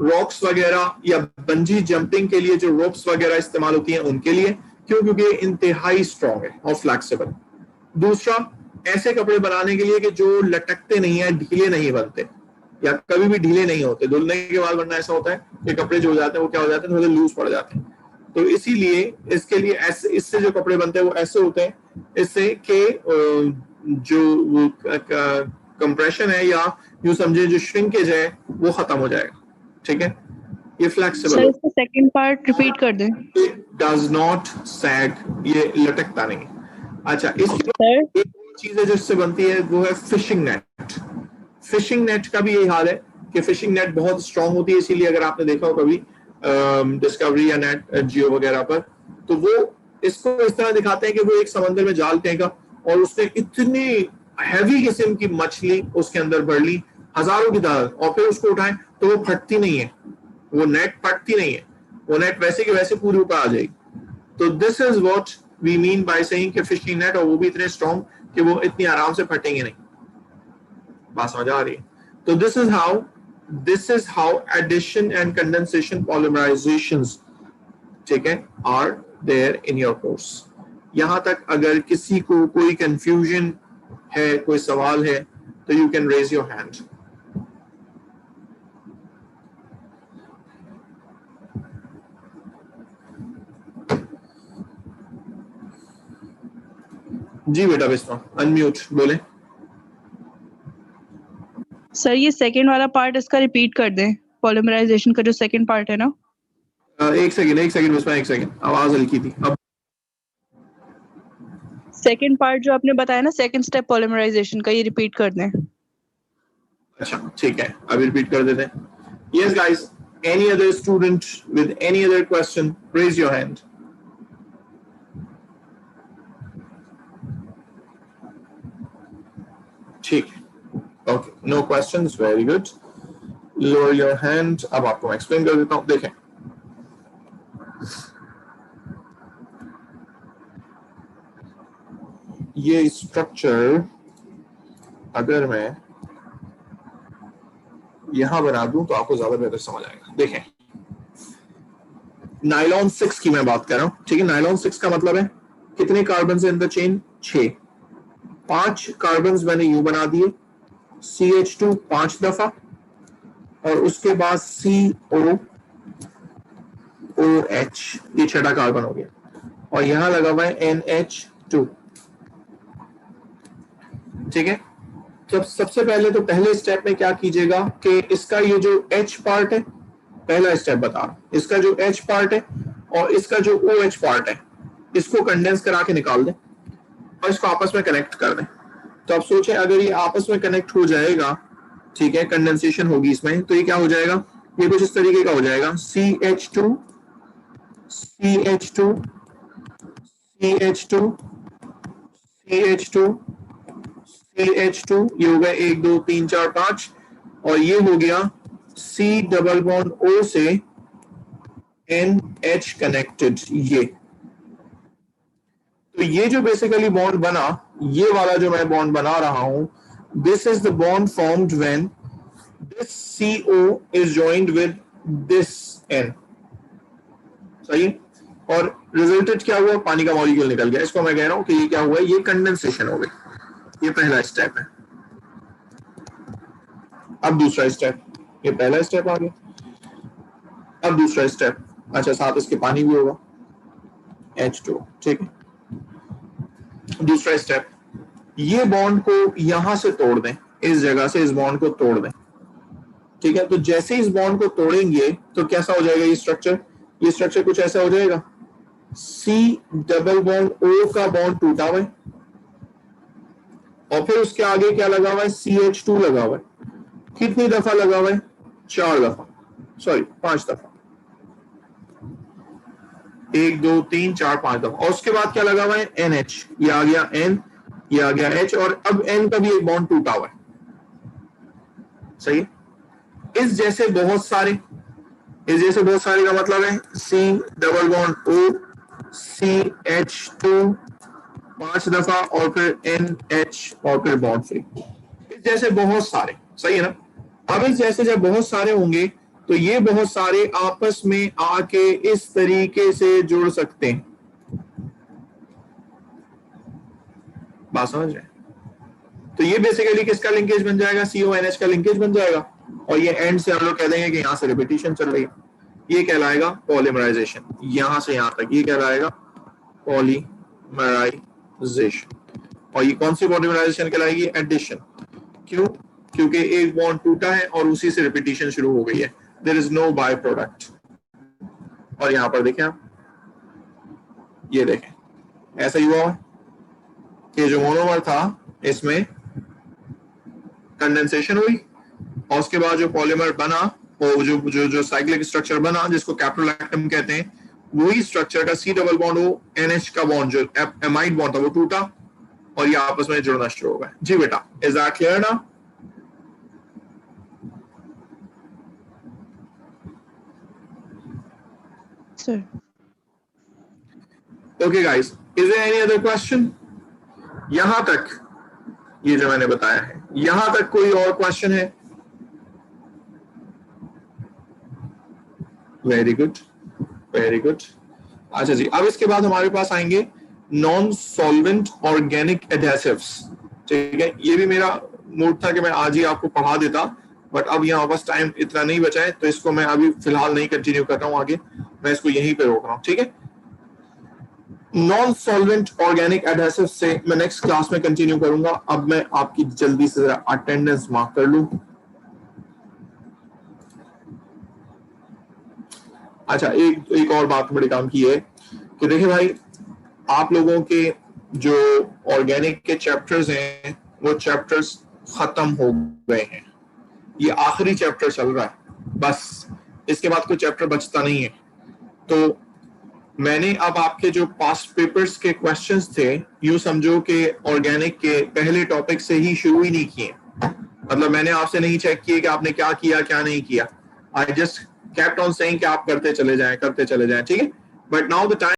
रॉक्स वगैरह या बंजी जंपिंग के लिए, जो रोप्स वगैरह इस्तेमाल होती हैं उनके लिए। क्यों? क्योंकि इंतहाई स्ट्रॉन्ग है और फ्लेक्सिबल। दूसरा, ऐसे कपड़े बनाने के लिए कि जो लटकते नहीं है, ढीले नहीं बनते या कभी भी ढीले नहीं होते। धुलने के बाद बनना ऐसा होता है कि कपड़े जो हो जाते हैं वो क्या हो जाते हैं, थोड़े लूज पड़ जाते हैं। तो इसीलिए इसके लिए ऐसे, इससे जो कपड़े बनते हैं वो ऐसे होते हैं, इससे कि जो कंप्रेशन है या यूं समझे जो श्रिंकेज है वो खत्म हो जाएगा। ठीक है, ये फ्लेक्सिबल। सर, इसका सेकंड पार्ट रिपीट कर दें। इट डज नॉट सैग, ये लटकता नहीं। अच्छा, इसकी एक चीज है जो इससे बनती है वो है फिशिंग नेट। फिशिंग नेट का भी यही हाल है कि फिशिंग नेट बहुत स्ट्रांग होती है, इसीलिए अगर आपने देखा हो कभी डिस्कवरी या नेट जियो वगैरह पर, तो वो इसको इस तरह दिखाते हैं कि वो एक समंदर में जाल फेंका और उसने इतनी हैवी किस्म की मछली उसके अंदर भर ली, हजारों की तादाद, और फिर उसको उठाएं तो वो फटती नहीं है, वो नेट फटती नहीं है, वो नेट वैसे की वैसे पूरी ऊपर आ जाएगी। तो this is what we mean by saying कि फिशिंग नेट, और वो भी इतने स्ट्रॉन्ग कि वो इतनी आराम से फटेंगे नहीं। बात समझ आ रही है? तो this is how addition and condensation polymerizations, ठीक है, are there in your course. यहां तक अगर किसी को कोई कंफ्यूजन है, कोई सवाल है, तो you can raise your hand. जी बेटा बिस्मा, अनम्यूट बोले। सर, ये सेकंड वाला पार्ट इसका रिपीट कर दें, पॉलीमराइजेशन का जो सेकंड पार्ट है ना। एक सेकंड बिस्मा, एक सेकंड, आवाज हल्की थी। अब सेकंड पार्ट जो आपने बताया ना, सेकंड स्टेप पॉलीमराइजेशन का, ये रिपीट कर दें। अच्छा ठीक है, अभी रिपीट कर देते हैं। Yes guys, any other student with any other question, raise your hand. ठीक है, okay, no questions, very good, lower your hand. अब आपको एक्सप्लेन कर देता हूं, देखें ये स्ट्रक्चर अगर मैं यहां बना दूं तो आपको ज्यादा बेहतर समझ आएगा। देखें, नाइलॉन 6 की मैं बात कर रहा हूं, ठीक है। नाइलॉन 6 का मतलब है कितने carbon in the chain, 6। 5 carbon मैंने यूं बना दिए, CH2 5 दफा, और उसके बाद COOH, ये छठा कार्बन हो गया, और यहां लगा हुआ है NH2, ठीक है। जब सबसे पहले तो पहले स्टेप में क्या कीजिएगा कि इसका ये जो H पार्ट है, पहला स्टेप बता रहा हूं, इसका जो H पार्ट है और इसका जो OH पार्ट है, इसको कंडेंस करा के निकाल दें और इसको आपस में कनेक्ट कर दें। तो आप सोचें अगर ये आपस में कनेक्ट हो जाएगा, ठीक है, कंडेंसेशन होगी इसमें, तो ये क्या हो जाएगा, ये कुछ इस तरीके का हो जाएगा, CH2 CH2 CH2 CH2 CH2, ये हो गया 1 2 3 4 5, और ये हो गया C डबल बॉन्ड O से NH कनेक्टेड। ये तो ये जो बेसिकली बॉन्ड बना, ये वाला जो मैं बॉन्ड बना रहा हूं, this is the bond formed when this CO is joined with this N, सही। और रिजल्टेड क्या हुआ, पानी का मॉलिक्यूल निकल गया। इसको मैं कह रहा हूं कि ये क्या हुआ, ये कंडेंसेशन हो गई। ये पहला स्टेप है। अब दूसरा स्टेप, ये पहला स्टेप आ गया, अब दूसरा स्टेप, अच्छा साथ इसके पानी भी होगा, H2, ठीक है। दूसरा स्टेप, ये बॉन्ड को यहां से तोड़ दें, इस जगह से इस बॉन्ड को तोड़ दें, ठीक है। तो जैसे इस बॉन्ड को तोड़ेंगे तो कैसा हो जाएगा ये स्ट्रक्चर कुछ ऐसा हो जाएगा, C डबल बॉन्ड O का बॉन्ड टूटा हुआ है, और फिर उसके आगे क्या लगा हुआ है, CH2 लगा हुआ है। कितनी दफा लगा हुआ है, 4 दफा, सॉरी 5 दफा, 1 2 3 4 5 दफा, और उसके बाद क्या लगा हुआ है, NH, ये आ गया N, ये आ गया H, और अब N का भी एक बॉन्ड टूटा हुआ है, सही। इस जैसे बहुत सारे का मतलब है C double bond O CH2 5 दफा, और फिर NH, और फिर बॉन्ड फ्री। इस जैसे बहुत सारे, सही है ना। अब इस जैसे जब बहुत सारे होंगे तो ये बहुत सारे आपस में आके इस तरीके से जुड़ सकते हैं, बात समझ रहे हैं। तो ये बेसिकली किसका लिंकेज बन जाएगा, CONH का लिंकेज बन जाएगा, और ये एंड से हम लोग कह देंगे कि यहां से रिपीटिशन चल रही है, ये कहलाएगा पॉलीमराइजेशन। यहां से यहां तक ये कहलाएगा पॉलीमराइजेशन, और ये कौन सी पॉलीमराइजेशन कहलाएगी, एडिशन। क्यों, क्योंकि एक बॉन्ड टूटा है और उसी से रिपीटिशन शुरू हो गई है, there is no by product. और यहां पर देखें आप, ये देखें ऐसा ही हुआ कि जो मोनोमर था इसमें कंडेंसेशन हुई, और उसके बाद जो पॉलीमर बना, वो जो साइक्लिक स्ट्रक्चर बना जिसको कैप्रोलैक्टम कहते हैं, वही स्ट्रक्चर का C डबल बॉन्ड हो NH का बॉन्ड जो एमाइड बॉन्ड था वो टूटा, और ये आपस में जुड़ना शुरू हो गया। जी बेटा, इज दैट क्लियर ना। Sir. Okay guys, is there any other question? यहां तक ये जो मैंने बताया है, यहां तक कोई और क्वेश्चन है? Very good, very good. अच्छा जी, अब इसके बाद हमारे पास आएंगे नॉन सॉल्वेंट ऑर्गेनिक एडेसिव्स, ठीक है। ये भी मेरा मूड था कि मैं आज ही आपको पढ़ा देता, बट अब यहाँ पास टाइम इतना नहीं बचा है, तो इसको मैं अभी फिलहाल नहीं कंटिन्यू कर रहा हूँ आगे, मैं इसको यहीं पे रोक रहा हूँ, ठीक है। नॉन सॉल्वेंट ऑर्गेनिक एडेसिव से मैं नेक्स्ट क्लास में कंटिन्यू करूंगा। अब मैं आपकी जल्दी से जरा अटेंडेंस मार्क कर लूं। अच्छा, एक और बात बड़ी काम की है कि देखिए भाई, आप लोगों के जो ऑर्गेनिक के चैप्टर्स हैं वो चैप्टर्स खत्म हो गए हैं, ये आखिरी चैप्टर चल रहा है, बस इसके बाद कोई चैप्टर बचता नहीं है। तो मैंने अब आपके जो पास्ट पेपर्स के क्वेश्चंस थे, यूं समझो कि ऑर्गेनिक के पहले टॉपिक से ही शुरू ही नहीं किए. मतलब मैंने आपसे नहीं चेक किए कि आपने क्या किया क्या नहीं किया. I just kept on saying कि आप करते चले जाएं, ठीक है. But now the time